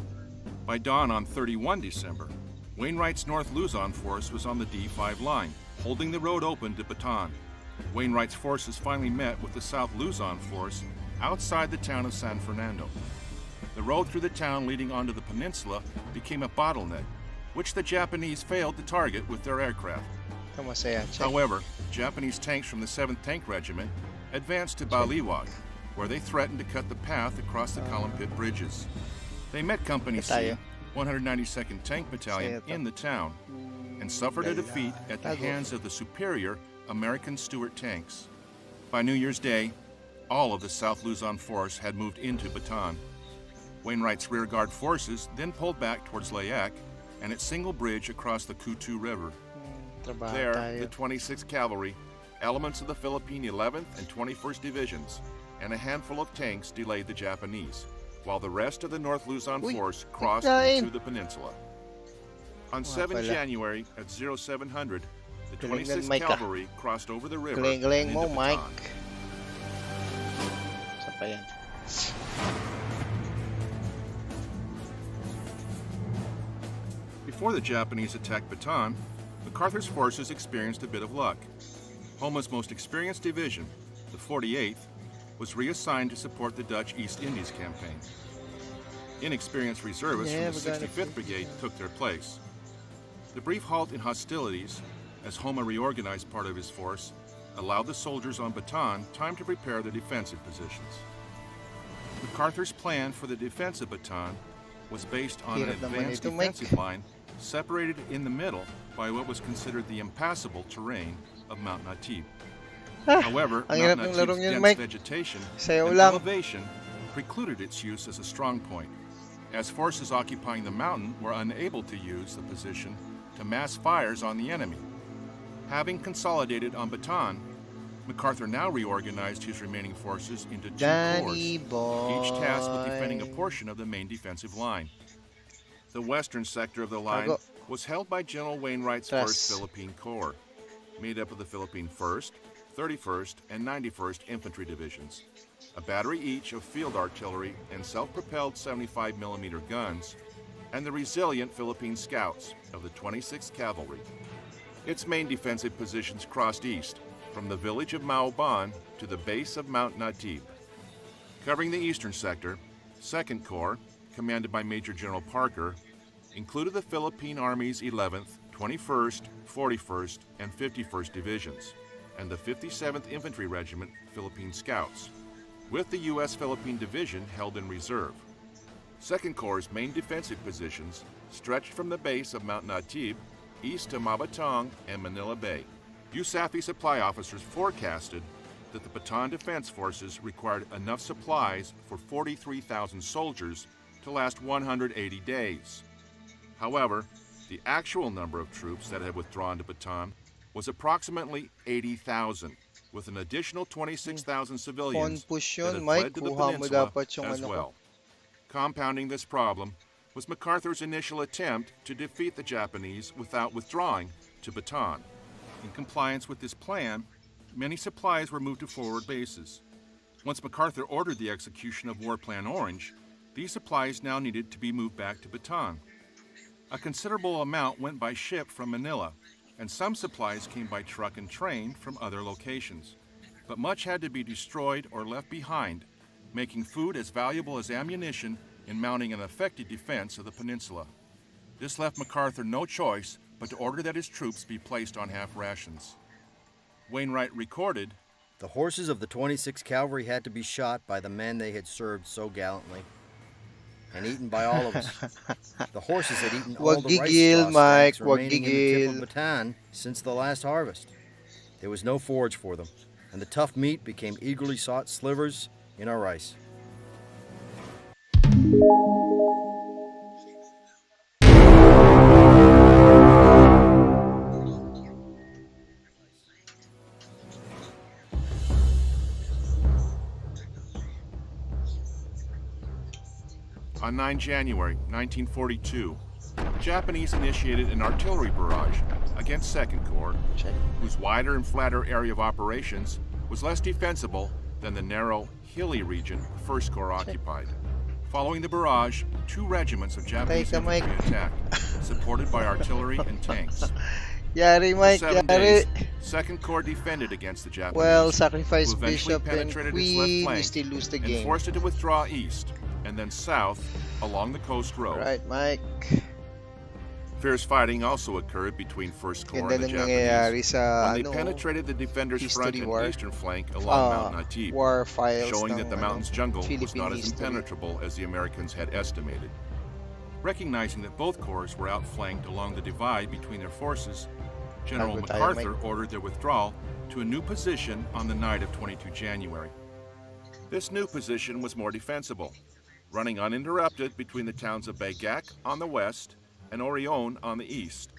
By dawn on 31 December, Wainwright's North Luzon force was on the D5 line, holding the road open to Bataan. Wainwright's forces finally met with the South Luzon force outside the town of San Fernando. The road through the town leading onto the peninsula became a bottleneck, which the Japanese failed to target with their aircraft. Ito masaya. Check. However, Japanese tanks from the 7th Tank Regiment advanced to Baliwag, where they threatened to cut the path across the column pit bridges. They met Company C, Tayo. 192nd Tank Battalion, Saya to. in the town and suffered a defeat at the Tago. hands of the superior American Stuart tanks. By New Year's Day, all of the South Luzon force had moved into Bataan. Wainwright's rearguard forces then pulled back towards Layak and its single bridge across the Kutu River. Trabaho There, tayo. the 26th Cavalry, elements of the Philippine 11th and 21st Divisions, and a handful of tanks delayed the Japanese, while the rest of the North Luzon Uy, force crossed nagkain. into the peninsula. On 7 January at 0700, the Galing 26th Mike, ah. Cavalry crossed over the river Galing-galing and mo, into Mike. Bataan. Saan pa yan? Before the Japanese attacked Bataan, MacArthur's forces experienced a bit of luck. Homa's most experienced division, the 48th, was reassigned to support the Dutch East Indies campaign. Inexperienced reservists Yeah, from we got the it. 65th Brigade took their place. The brief halt in hostilities, as Homa reorganized part of his force, allowed the soldiers on Bataan time to prepare the defensive positions. MacArthur's plan for the defense of Bataan was based on an Hirap naman advanced ito, Mike. defensive line separated in the middle by what was considered the impassable terrain of Mount Natib. However, ang hirap Mount ng Natib's larong yun, dense Mike. vegetation Sayaw and lang. elevation precluded its use as a strong point, as forces occupying the mountain were unable to use the position to mass fires on the enemy. Having consolidated on Bataan, MacArthur now reorganized his remaining forces into two Danny corps, each tasked with defending a boy. portion of the main defensive line. The western sector of the line Cargo. was held by General Wainwright's Tres. 1st Philippine Corps, made up of the Philippine 1st, 31st, and 91st Infantry Divisions, a battery each of field artillery and self-propelled 75mm guns, and the resilient Philippine Scouts of the 26th Cavalry. Its main defensive positions crossed east, from the village of Maoban to the base of Mount Natib. Covering the eastern sector, 2nd Corps, commanded by Major General Parker, included the Philippine Army's 11th, 21st, 41st, and 51st Divisions, and the 57th Infantry Regiment Philippine Scouts, with the U.S. Philippine Division held in reserve. 2nd Corps' main defensive positions stretched from the base of Mount Natib east to Mabatong and Manila Bay. USAFE supply officers forecasted that the Bataan Defense Forces required enough supplies for 43,000 soldiers to last 180 days. However, the actual number of troops that had withdrawn to Bataan was approximately 80,000, with an additional 26,000 civilians Push that yun, had Mike. fled to the Kuha mo peninsula dapat yung as ano ko. well. Compounding this problem was MacArthur's initial attempt to defeat the Japanese without withdrawing to Bataan. In compliance with this plan, many supplies were moved to forward bases. Once MacArthur ordered the execution of War Plan Orange, these supplies now needed to be moved back to Bataan. A considerable amount went by ship from Manila, and some supplies came by truck and train from other locations. But much had to be destroyed or left behind, making food as valuable as ammunition in mounting an effective defense of the peninsula. This left MacArthur no choice but to order that his troops be placed on half rations. Wainwright recorded, The horses of the 26th Cavalry had to be shot by the men they had served so gallantly, and eaten by all of us. The horses had eaten all Wag the rice gigil, straw Mike, stacks wag remaining in the tip gigil. of Bataan since the last harvest. There was no forage for them, and the tough meat became eagerly sought slivers in our rice. On 9 January 1942, Japanese initiated an artillery barrage against 2nd Corps, Check. whose wider and flatter area of operations was less defensible than the narrow, hilly region 1st Corps occupied. Following the barrage, 2 regiments of Japanese Patay ka, Mike. infantry attacked, supported by artillery and tanks. Yari, For Mike, 7 yari. days, 2nd Corps defended against the Japanese, Well, who sacrifice eventually Bishop and penetrated its left Queen, you flank still lose the and game. forced it to withdraw east and then south along the coast road. Alright, Mike. Fierce fighting also occurred between 1st Corps Ganda and the nang nangyayari Japanese sa when they penetrated the defenders' front history and war. eastern flank along Mount Natib, War files showing ng, that the mountain's jungle was Philippine not as history. impenetrable as the Americans had estimated. Recognizing that both corps were outflanked along the divide between their forces, General Bago tayo, MacArthur Mike. ordered their withdrawal to a new position on the night of 22 January. This new position was more defensible, running uninterrupted between the towns of Bagak on the west and Orion on the east.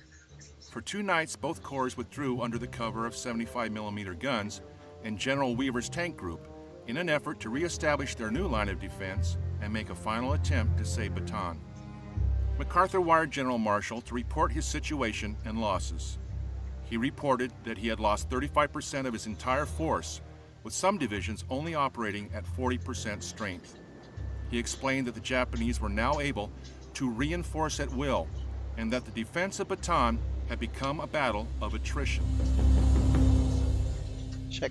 For 2 nights, both corps withdrew under the cover of 75mm guns and General Weaver's tank group in an effort to reestablish their new line of defense and make a final attempt to save Bataan. MacArthur wired General Marshall to report his situation and losses. He reported that he had lost 35% of his entire force, with some divisions only operating at 40% strength. He explained that the Japanese were now able to reinforce at will, and that the defense of Bataan had become a battle of attrition. Check.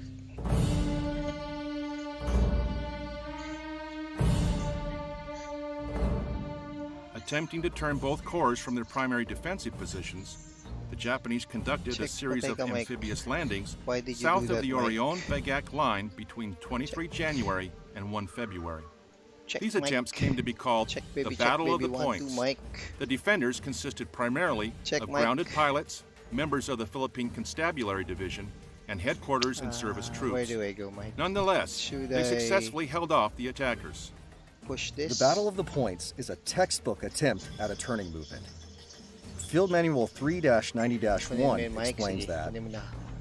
Attempting to turn both corps from their primary defensive positions, the Japanese conducted a series of amphibious landings Why did you south do of the that, Mike? Orion-Bagak line between 23 January and 1 February. Check, These Mike. attempts came to be called Check, the baby, Battle check, of the baby. 1, 2, Points. Mike. The defenders consisted primarily Check, of Mike. grounded pilots, members of the Philippine Constabulary Division, and headquarters and service Where troops. do I go, Mike? Nonetheless, Should they I successfully held off the attackers. Push this? The Battle of the Points is a textbook attempt at a turning movement. Field Manual 3-90-1 explains that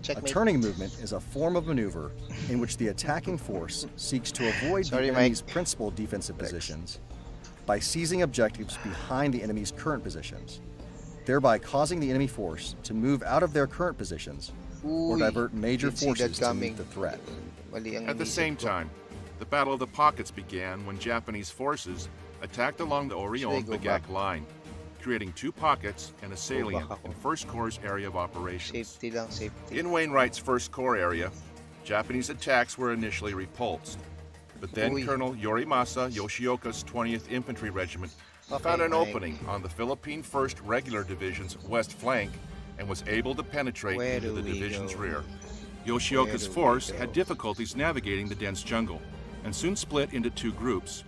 Check, a Mike. turning movement is a form of maneuver in which the attacking force seeks to avoid Sorry, the Mike. enemy's principal defensive positions by seizing objectives behind the enemy's current positions, thereby causing the enemy force to move out of their current positions or Uy, divert major didn't see that forces to coming. meet the threat. Mali ang At the inisip same ko. time, the Battle of the Pockets began when Japanese forces attacked along the Should I go Orion-Bagak back? line, creating two pockets and a salient back ako. in First Corps' area of operations. Safety lang, safety. In Wainwright's First Corps area, Japanese attacks were initially repulsed, but then Uy. Colonel Yorimasa Yoshioka's 20th Infantry Regiment Okay, found an Mike. opening on the Philippine 1st Regular Division's west flank and was able to penetrate Where into do the we division's go? rear. Where Yoshioka's do we force go? had difficulties navigating the dense jungle and soon split into two groups.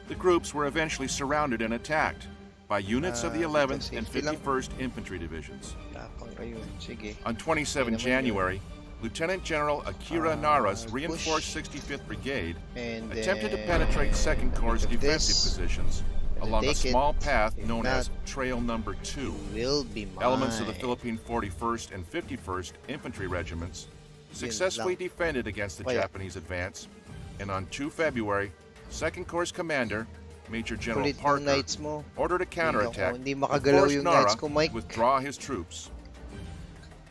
The groups were eventually surrounded and attacked by units of the Ah, 11th dito, and safety lang. 51st Infantry Divisions. Tapang ayun. Sige. On 27 Ayun naman January, Lieutenant General Akira Nara's push. reinforced 65th Brigade And attempted to then penetrate 2nd Corps' look at defensive this. positions And along a take it. small path If known not, as Trail Number 2. Will be mine. Elements of the Philippine 41st and 51st Infantry Regiments successfully lang. defended against the Kaya- Japanese advance, and on 2 February, 2nd Corps Commander Major General Kulit ng Parker knights mo. ordered a counterattack Hindi and makagalaw forced yung Nara knights ko, Mike. to withdraw his troops.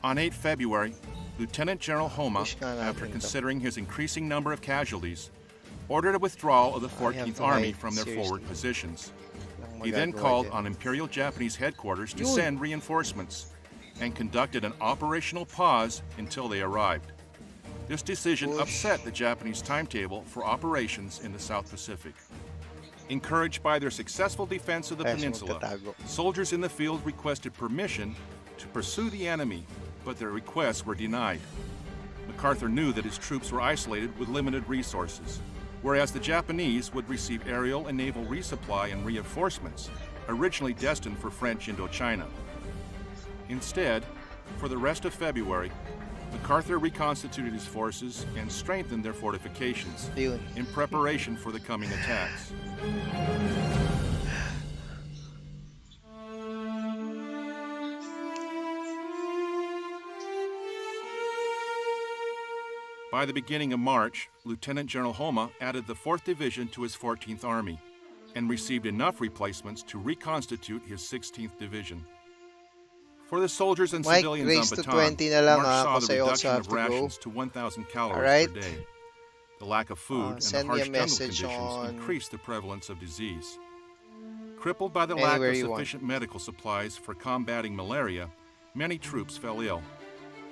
On 8 February, Lieutenant General Homa, Push nga natin after to. considering his increasing number of casualties, ordered a withdrawal of the 14th to Army hide, from their forward seriously. positions. Ang He then magagawa called dyan. on Imperial Japanese headquarters to Yun. send reinforcements and conducted an operational pause until they arrived. This decision Push. upset the Japanese timetable for operations in the South Pacific. Encouraged by their successful defense of the Kaya siya peninsula, magtatago. soldiers in the field requested permission to pursue the enemy, but their requests were denied. MacArthur knew that his troops were isolated with limited resources, whereas the Japanese would receive aerial and naval resupply and reinforcements, originally destined for French Indochina. Instead, for the rest of February, MacArthur reconstituted his forces and strengthened their fortifications Ayun. in preparation for the coming attacks. By the beginning of March, Lieutenant General Homa added the 4th Division to his 14th Army and received enough replacements to reconstitute his 16th Division. For the soldiers and Mike, civilians raise on to Bataan, 20 na lang, March saw kasi the I also reduction have of to go. rations to 1,000 calories Alright. per day. The lack of food and the send me harsh a jungle message conditions on increased the prevalence of disease. Crippled by the lack anywhere of you want. sufficient medical supplies for combating malaria, many troops fell ill.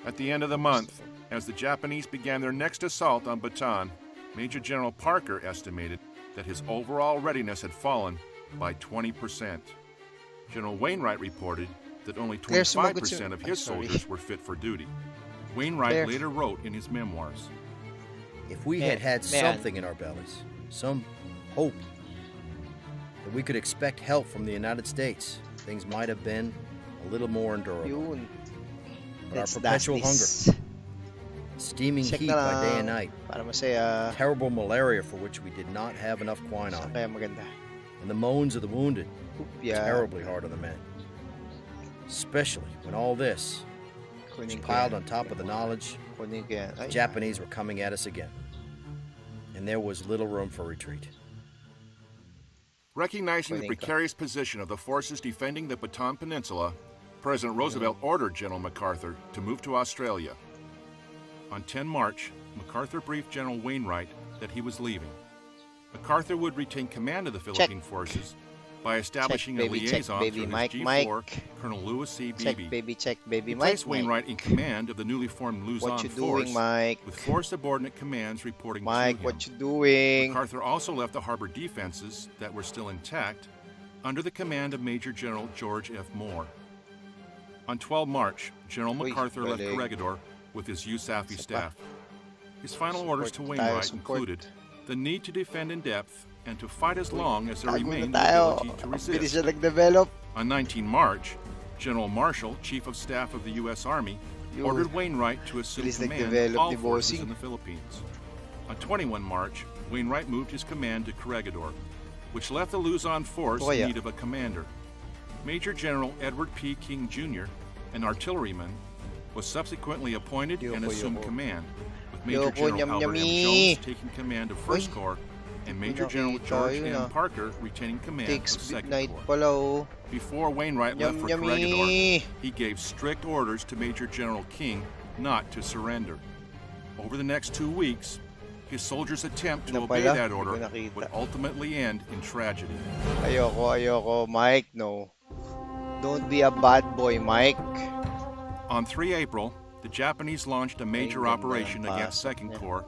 At the end of the month, as the Japanese began their next assault on Bataan, Major General Parker estimated that his overall readiness had fallen by 20%. General Wainwright reported that only Claire, sumagot 25% of si- his sorry. soldiers were fit for duty. Wainwright Claire. later wrote in his memoirs, If we had had Man. something in our bellies, some hope that we could expect help from the United States, things might have been a little more endurable. Yun. But our Let's perpetual dust hunger, this. steaming Check heat na by day lang. and night, Para masaya. terrible malaria for which we did not have enough quinine, Saan kaya maganda? and the moans of the wounded, Yeah. terribly hard on the men. Especially when all this was Kunin ko piled yan. on top of the knowledge Kunin ko yan. the Ay, Japanese were coming at us again, and there was little room for retreat. Recognizing the Kunin ko. precarious position of the forces defending the Bataan Peninsula, President Roosevelt ordered General MacArthur to move to Australia. On 10 March, MacArthur briefed General Wainwright that he was leaving. MacArthur would retain command of the Philippine forces by establishing a liaison baby, through Mike, his G4, Mike. Colonel Lewis C. Check, Beebe. baby, He Mike. placed Wainwright in command of the newly formed Luzon What you force, doing, Mike? with 4 subordinate commands reporting Mike, to him. what you doing? MacArthur also left the harbor defenses that were still intact under the command of Major General George F. Moore. On 12 March, General Uy, MacArthur left galing. Corregidor with his USAFE Isa pa. staff. His final orders to Support tayo, Wainwright support. included the need to defend in depth and to fight as long as there Tago na remained the tayo. ability to Ang bilis resist. siya nag-develop. On 19 March, General Marshall, Chief of Staff of the U.S. Army, Yun. ordered Wainwright to assume Bilis command of nag-develop all ni forces Bossing. in the Philippines. On 21 March, Wainwright moved his command to Corregidor, which left the Luzon force Kaya. in need of a commander. Major General Edward P. King Jr., an artilleryman, was subsequently appointed and Yoko, assumed yoko. command, with Major Yoko, General nyam, Albert M. nyami. Jones taking command of 1st Uy. Corps and Hindi Major General nakita George yun, N. ah. Parker retaining command Takes of 2nd midnight Corps. pala, oh. Before Wainwright left for Yum, Corregidor, yummy. he gave strict orders to Major General King not to surrender. Over the next 2 weeks, his soldiers' attempt to Na obey pala, that hindi ko order nakita. would ultimately end in tragedy. Ayoko, Mike, no. Don't be a bad boy, Mike. On 3 April, the Japanese launched a major Ay, ganda operation ng against pasok 2nd niya. Corps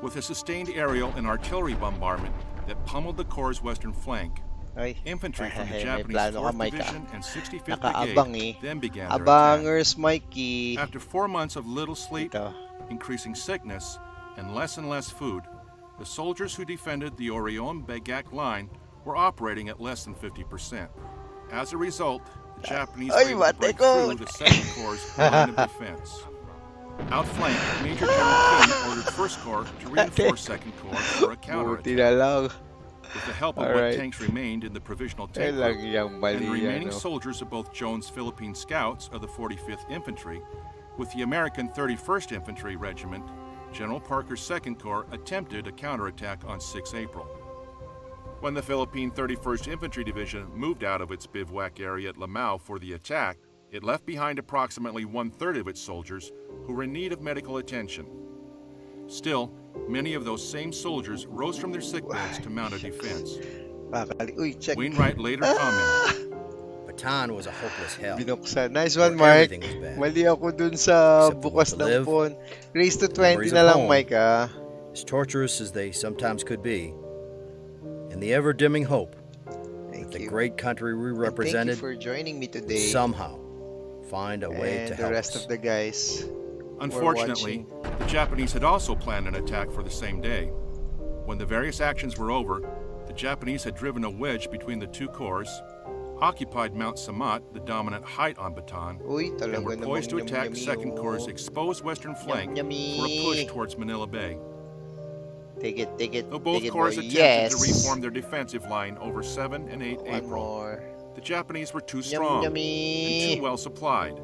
with a sustained aerial and artillery bombardment that pummeled the Corps' western flank. Ay, Infantry from the may Japanese plano ka, 4th Mike, Division and 65th Nakaabang, Brigade eh. then began their attack. Abangers, Mikey. After 4 months of little sleep, Ito. increasing sickness, and less food, the soldiers who defended the Orion-Bagak line were operating at less than 50%. As a result, the Japanese Ay, were able to break mate ko. through the 2nd Corps' line of defense. Outflanked, Major General King ordered 1st Corps to reinforce 2nd Corps for a Buti counterattack. na lang. With the help of what Alright. tanks remained in the provisional tank Kailang group, yang and mali the remaining yan, oh. soldiers of both Jones' Philippine Scouts of the 45th Infantry with the American 31st Infantry Regiment, General Parker's 2nd Corps attempted a counterattack on 6 April. When the Philippine 31st Infantry Division moved out of its bivouac area at Lamau for the attack, it left behind approximately 1/3 of its soldiers who were in need of medical attention. Still, many of those same soldiers rose from their sickbeds to mount a defense. Uy, check. Wainwright later commented, Bataan was a hopeless hell. Binuksan. Nice one, Where Mike. everything was bad. Mali ako dun sa Except for bukas what to ng live, phone. Raise to 20 memories na of lang, home. Mike, ah. As torturous as they sometimes could be, and the ever-dimming hope Thank the you. great country we And represented thank you for joining me would today. somehow find a way And to the help rest us. of the guys. Unfortunately, the Japanese had also planned an attack for the same day. When the various actions were over, the Japanese had driven a wedge between the 2 corps, occupied Mount Samat, the dominant height on Bataan, Uy, and talaga were namang poised to attack yummy, 2nd oh. Corps' exposed western flank Yummy. for a push towards Manila Bay. Take it, Though both take it, corps boy. attempted Yes. to reform their defensive line over 7 and 8 One April, more. the Japanese were too Yum, strong yummy. and too well supplied,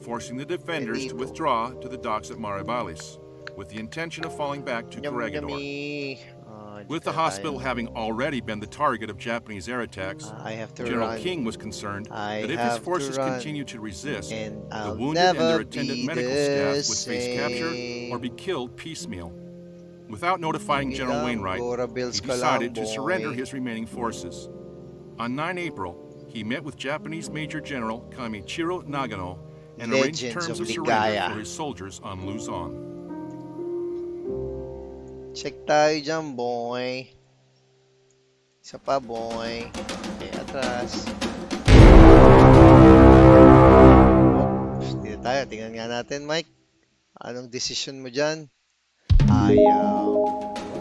forcing the defenders to Rico. withdraw to the docks at Maribalis, with the intention of falling back to Yum, Corregidor. yummy. With the dyan hospital tayo. having already been the target of Japanese air attacks, I have to General run. King was concerned I that if have his to forces run. continued to resist, And the I'll wounded and their never attendant be medical the staff would face capture or be same. killed piecemeal. Without notifying General Ilang Wainwright, Gora he Bills ka decided lang, to surrender boy. his remaining forces. On 9 April, he met with Japanese Major General Kamichiro Nagano and arranged Legends terms of of surrender Ligaya. for his soldiers on Luzon. Check tayo dyan, boy. Isa pa, boy. Okay, atras. Dito tayo. Tingnan nga natin, Mike. Anong decision mo dyan? Ayaw.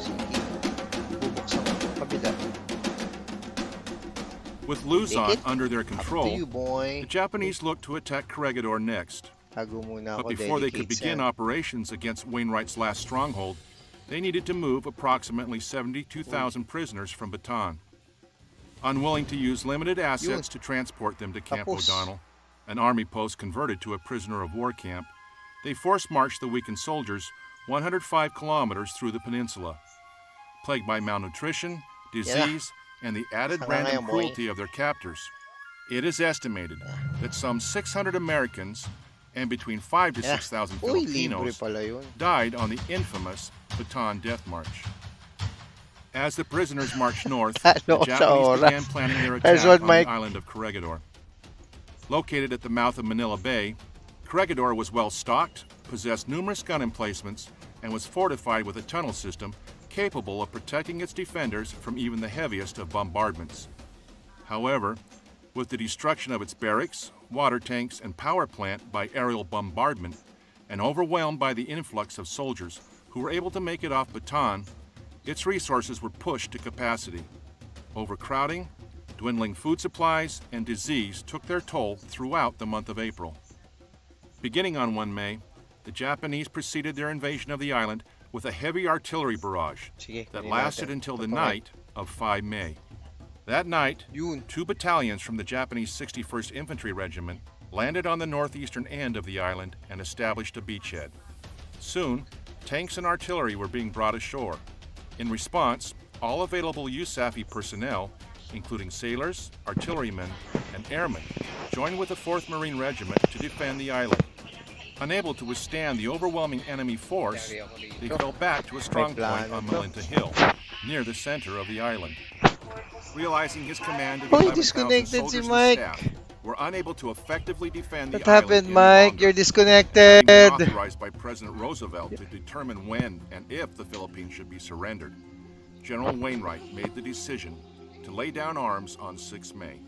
Sige. Bubuksan ko itong kabila. With Luzon Take it. under their Up to control, you, boy. the Japanese looked to attack Corregidor next. Tago muna But ako. before they could Delicates begin yan. operations against Wainwright's last stronghold, they needed to move approximately 72,000 prisoners from Bataan. Unwilling to use limited assets to transport them to Camp Tapos. O'Donnell, an army post converted to a prisoner of war camp, they force-marched the weakened soldiers 105 kilometers through the peninsula. Plagued by malnutrition, disease, and the added Sanga random ngayon, boy. cruelty of their captors, it is estimated that some 600 Americans and between 5 to Yeah. 6,000 Uy, libre Filipinos pala yun. died on the infamous Bataan Death March. As the prisoners marched north, the Ano sa Japanese oras? began planning their There's attack one, on Mike. the island of Corregidor. Located at the mouth of Manila Bay, Corregidor was well stocked, possessed numerous gun emplacements, and was fortified with a tunnel system capable of protecting its defenders from even the heaviest of bombardments. However, with the destruction of its barracks, water tanks, and power plant by aerial bombardment, and overwhelmed by the influx of soldiers who were able to make it off Bataan, its resources were pushed to capacity. Overcrowding, dwindling food supplies, and disease took their toll throughout the month of April. Beginning on 1 May, the Japanese proceeded their invasion of the island with a heavy artillery barrage Sige, that kunin lasted natin. until the Ito pa, Mike. night of 5 May. That night, Yun. 2 battalions from the Japanese 61st Infantry Regiment landed on the northeastern end of the island and established a beachhead. Soon, tanks and artillery were being brought ashore. In response, all available USAFE personnel, including sailors, artillerymen, and airmen, joined with the 4th Marine Regiment to defend the island. Unable to withstand the overwhelming enemy force, they fell back to a strong point on Malinta Hill, near the center of the island. Realizing his command of Hoy, 11,000 disconnected si soldiers and Mike. staff were unable to effectively defend the What island happened, any Mike? longer, You're having disconnected. been authorized by President Roosevelt to determine when and if the Philippines should be surrendered. General Wainwright made the decision to lay down arms on 6 May.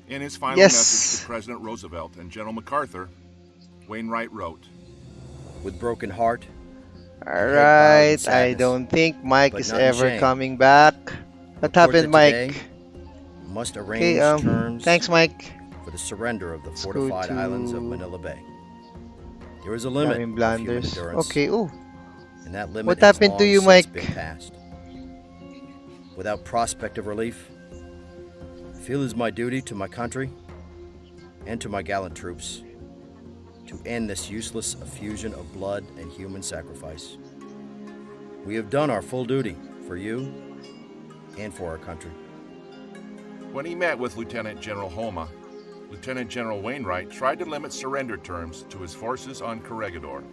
In his final Yes. message to President Roosevelt and General MacArthur, Wainwright wrote, With broken heart, Alright, in I sadness, don't think Mike but is not in ever shame. coming back. What report happened, that Mike? today must arrange Okay, terms thanks, Mike. for the surrender of the Let's go fortified to- islands of Manila Bay. There is a limit Daming of human blunders. endurance, Okay, oh. and that limit What has happened to long you, since Mike? been passed. Without prospect of relief, I feel it is my duty to my country and to my gallant troops to end this useless effusion of blood and human sacrifice. We have done our full duty for you and for our country. when he met with Lieutenant General Homa, Lieutenant General Wainwright tried to limit surrender terms to his forces on Corregidor.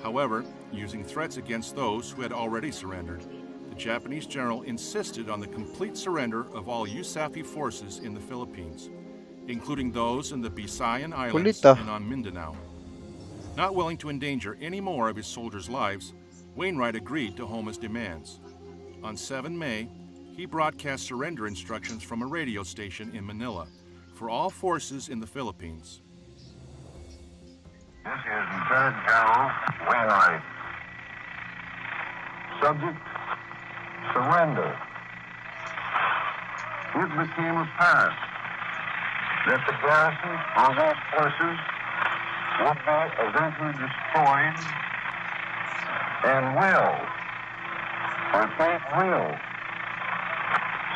However, using threats against those who had already surrendered, the Japanese general insisted on the complete surrender of all USAFE forces in the Philippines, including those in the Bisayan Islands Kulit, ah. and on Mindanao. Not willing to endanger any more of his soldiers' lives, Wainwright agreed to Homa's demands. On 7 May, he broadcast surrender instructions from a radio station in Manila for all forces in the Philippines. This is Lieutenant General Wainwright. Subject, surrender. It became apparent that the garrison of these forces would be eventually destroyed and will,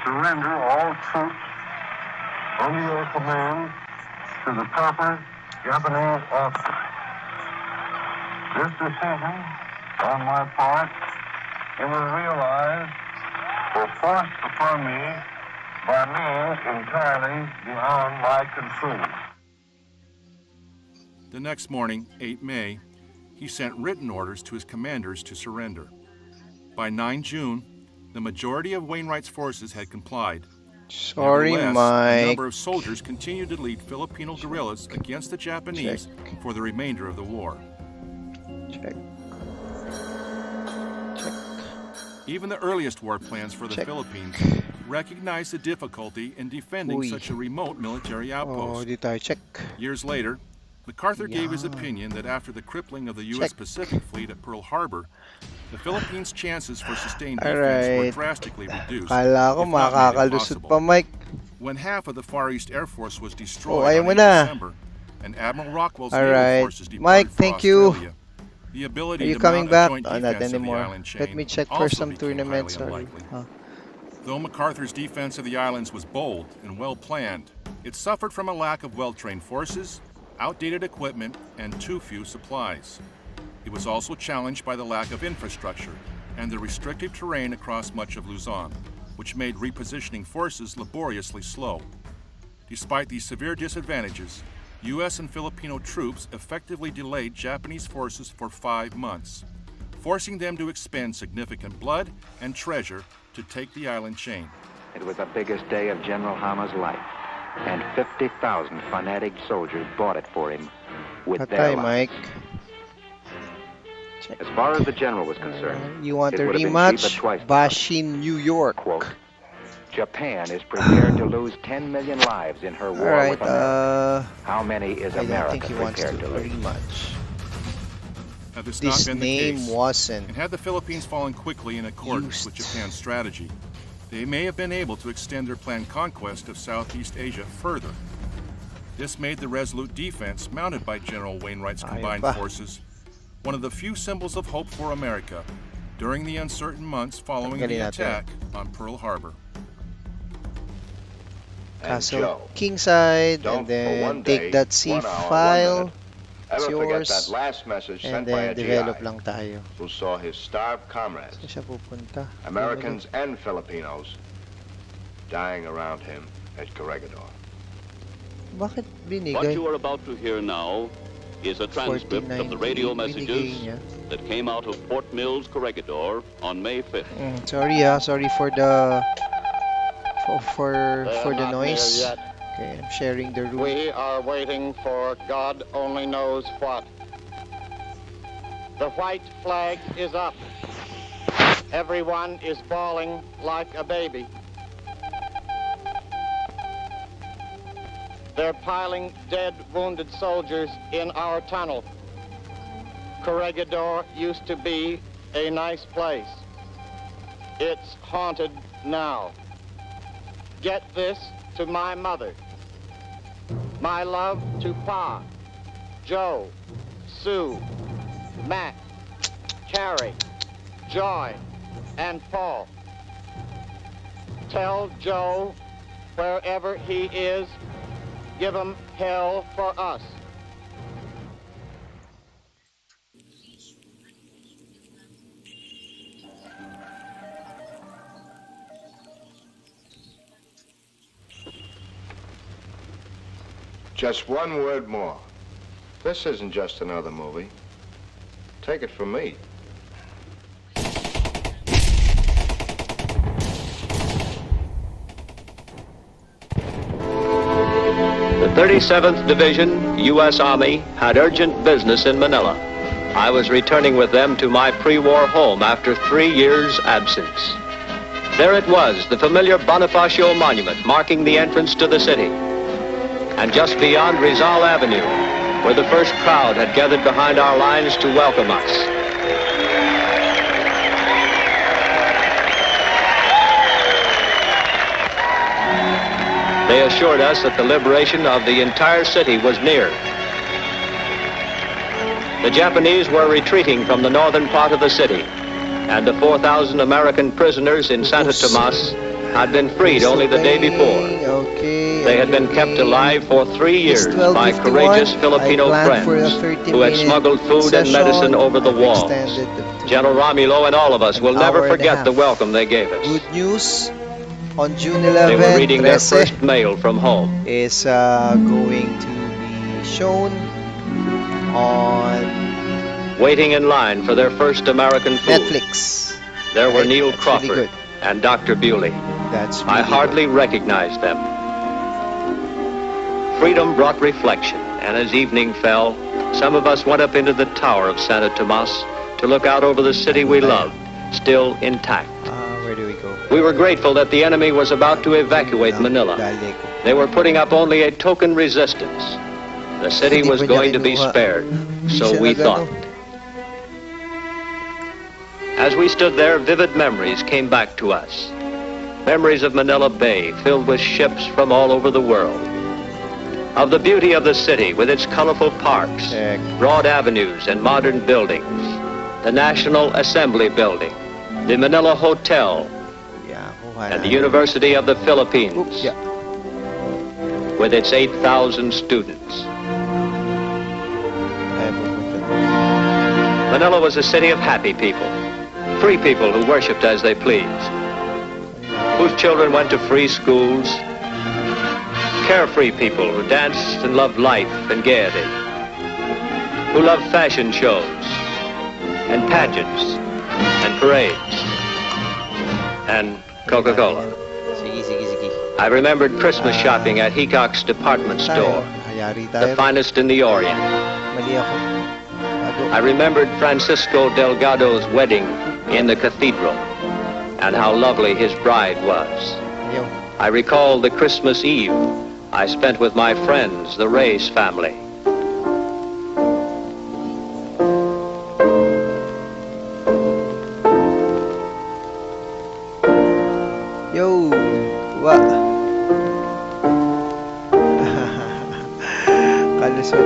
surrender all troops under your command to the proper Japanese officers. This decision on my part, it was realized, was forced upon me by means entirely beyond my control. The next morning, 8 May, he sent written orders to his commanders to surrender. By 9 June, the majority of Wainwright's forces had complied. Sorry, Nevertheless, a Mike. number of soldiers continued to lead Filipino guerrillas against the Japanese for the remainder of the war. Check. Check. Even the earliest war plans for the Check. Philippines recognized the difficulty in defending Uy. such a remote military Oh, outpost. di tayo check. Years later, MacArthur gave his Yeah. opinion that after the crippling of the U.S. Check. Pacific Fleet at Pearl Harbor, the Philippines' chances for sustained Alright. defense were drastically reduced. Kala ko if not made makakalusot impossible. pa, Mike. When half of the Far East Air Force was Oh, destroyed ayaw on mo 8 na. December, and Admiral Rockwell's Alright. naval forces departed Mike, for thank you. Australia, the ability Are you to coming mount back? a joint Oh, not defense of the anymore. island chain Let me check for also some became tournaments. highly Sorry. unlikely. Huh. Though MacArthur's defense of the islands was bold and well planned, it suffered from a lack of well-trained forces, outdated equipment, and too few supplies. It was also challenged by the lack of infrastructure and the restrictive terrain across much of Luzon, which made repositioning forces laboriously slow. Despite these severe disadvantages, U.S. and Filipino troops effectively delayed Japanese forces for 5 months, forcing them to expend significant blood and treasure to take the island chain. It was the biggest day of General Hama's life, and 50,000 fanatic soldiers bought it for him with their Patay, lives. Mike. Check. As far as the general was concerned, You want it a would have been cheaper rematch? twice. Bashin, New York. Quote, Japan is prepared to lose 10 million lives in her war Alright, with America. How many is I don't America think he wants to prepared to lose? rematch. Had this This not been the name case, wasn't and had the Philippines fallen quickly in accordance with used. Japan's strategy, they may have been able to extend their planned conquest of Southeast Asia further. This made the resolute defense mounted by General Wainwright's combined pa. forces one of the few symbols of hope for America during the uncertain months following Tanggalin the natin. attack on Pearl Harbor. Castle Kingside, and then take that C file, it's yours, last message and sent by then a develop GI lang tayo. who saw his starved comrades, Saan siya pupunta? Americans and Filipinos, dying around him at Corregidor. Bakit What binigay? you are about to hear now is a transcript of the 49 radio binigay messages niya. that came out of Fort Mills, Corregidor on May 5th. Sorry for the for the noise. Okay, I'm sharing the room. We are waiting for God only knows what. The white flag is up. Everyone is bawling like a baby. They're piling dead, wounded soldiers in our tunnel. Corregidor used to be a nice place. It's haunted now. Get this to my mother. My love to Pa, Joe, Sue, Matt, Carrie, Joy, and Paul. Tell Joe, wherever he is, give him hell for us. Just one word more. This isn't just another movie. Take it from me. The 37th Division, U.S. Army, had urgent business in Manila. I was returning with them to my pre-war home after 3 years' absence. There it was, the familiar Bonifacio Monument marking the entrance to the city. And just beyond Rizal Avenue, where the first crowd had gathered behind our lines to welcome us. They assured us that the liberation of the entire city was near. The Japanese were retreating from the northern part of the city, and the 4,000 American prisoners in Santa Tomas had been freed only the day before. They had been kept alive for 3 years by courageous Filipino friends who had smuggled food and medicine over the walls. General Romulo and all of us will never forget the welcome they gave us. Good news, on June 11, They were reading their 13, first mail from home. is going to be shown on Waiting in line for their first American food. Netflix. There were Right, Neil that's really Crawford good. and Dr. Bewley. That's I really hardly recognized them. Freedom brought reflection, and as evening fell, some of us went up into the tower of Santa Tomas to look out over the city we loved, still intact. Where do we go? We were grateful that the enemy was about to evacuate Manila. They were putting up only a token resistance. The city was going to be spared, so we thought. As we stood there, vivid memories came back to us. Memories of Manila Bay filled with ships from all over the world. Of the beauty of the city with its colorful parks, broad avenues and modern buildings. The National Assembly Building, the Manila Hotel, and the University of the Philippines, with its 8,000 students. Manila was a city of happy people, free people who worshipped as they pleased. whose children went to free schools, carefree people who danced and loved life and gaiety, who loved fashion shows and pageants and parades and Coca-Cola. I remembered Christmas shopping at Heacock's department store, the finest in the Orient. I remembered Francisco Delgado's wedding in the cathedral and how lovely his bride was. I recalled the Christmas Eve I spent with my friends, the Reyes family. Yo, what? Kalusot.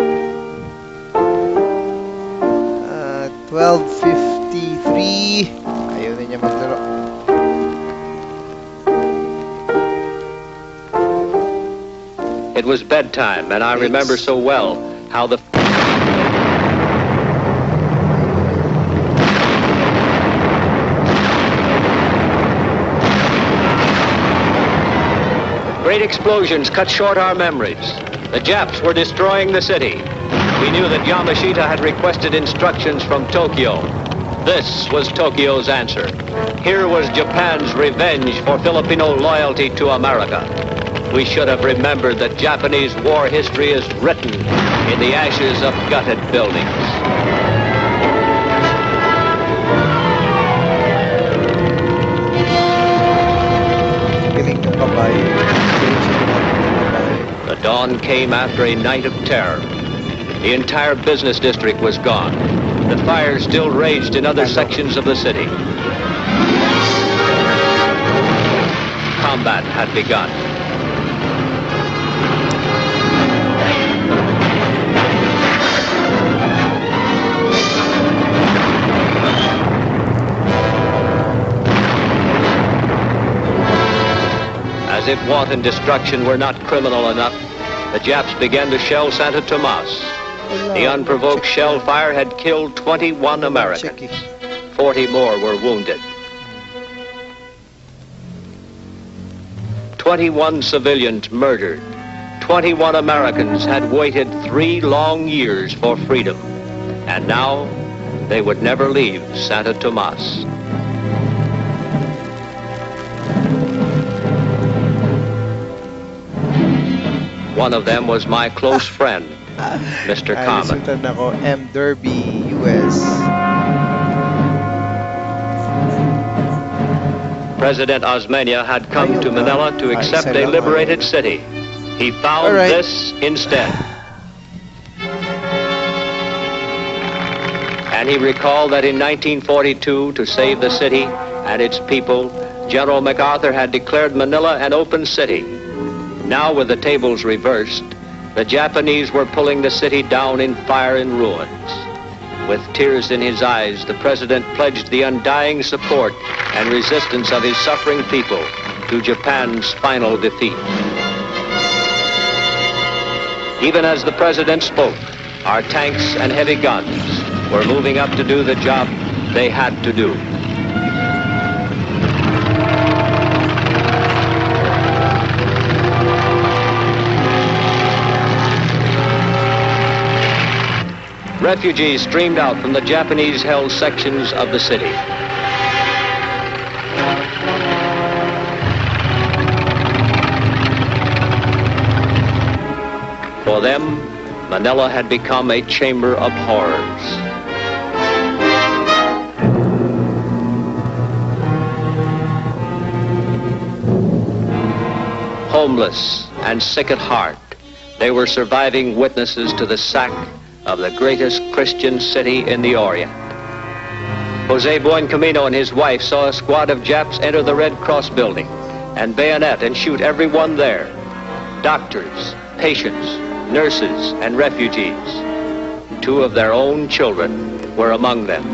12:53. Ayaw na niya maglaro. It was bedtime, and I remember so well how the great explosions cut short our memories. The Japs were destroying the city. We knew that Yamashita had requested instructions from Tokyo. This was Tokyo's answer. Here was Japan's revenge for Filipino loyalty to America. We should have remembered that Japanese war history is written in the ashes of gutted buildings. The dawn came after a night of terror. The entire business district was gone. The fire still raged in other sections of the city. Combat had begun. As if want and destruction were not criminal enough, the Japs began to shell Santo Tomas. The unprovoked shell fire had killed 21 Americans. 40 more were wounded. 21 civilians murdered. 21 Americans had waited 3 long years for freedom. And now they would never leave Santo Tomas. One of them was my close friend, Mr. Common. M. Derby, U.S. President Osmeña had come to Manila to accept a liberated city. He found this instead. And he recalled that in 1942, to save the city and its people, General MacArthur had declared Manila an open city. Now, with the tables reversed, the Japanese were pulling the city down in fire and ruins. With tears in his eyes, the president pledged the undying support and resistance of his suffering people to Japan's final defeat. Even as the president spoke, our tanks and heavy guns were moving up to do the job they had to do. Refugees streamed out from the Japanese-held sections of the city. For them, Manila had become a chamber of horrors. Homeless and sick at heart, they were surviving witnesses to the sack of the greatest Christian city in the Orient. Jose Buencamino and his wife saw a squad of Japs enter the Red Cross building and bayonet and shoot everyone there. Doctors, patients, nurses, and refugees. 2 of their own children were among them.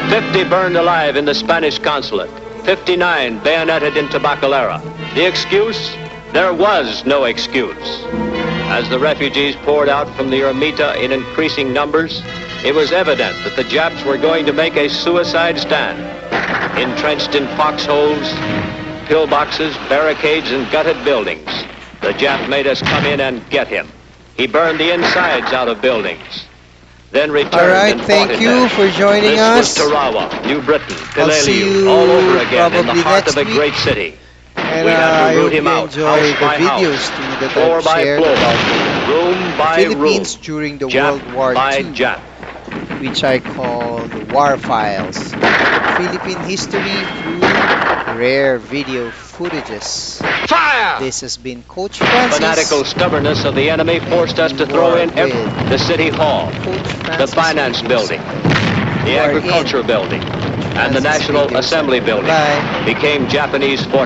50 burned alive in the Spanish consulate. 59 bayoneted in Tabacalera. The excuse? There was no excuse. As the refugees poured out from the Ermita in increasing numbers, it was evident that the Japs were going to make a suicide stand. entrenched in foxholes, pillboxes, barricades, and gutted buildings. The Jap made us come in and get him. He burned the insides out of buildings, then returned Alright, and fought thank in you them. for joining us. This was Tarawa, New Britain, I'll see Pilaliu, you all over again in the probably heart next of a week. great city. And We had I to root hope him you out, enjoy house the by videos house, that floor I've by shared floor, about room by Philippines room, during the Jap World War by II, Jap. which I call the War Files. Philippine history through rare video footages. Fire! This has been Coach Francis. Fanatical stubbornness of the enemy forced us to throw in the city hall, the finance building, the agriculture building, and the National Assembly building became Japanese fortresses.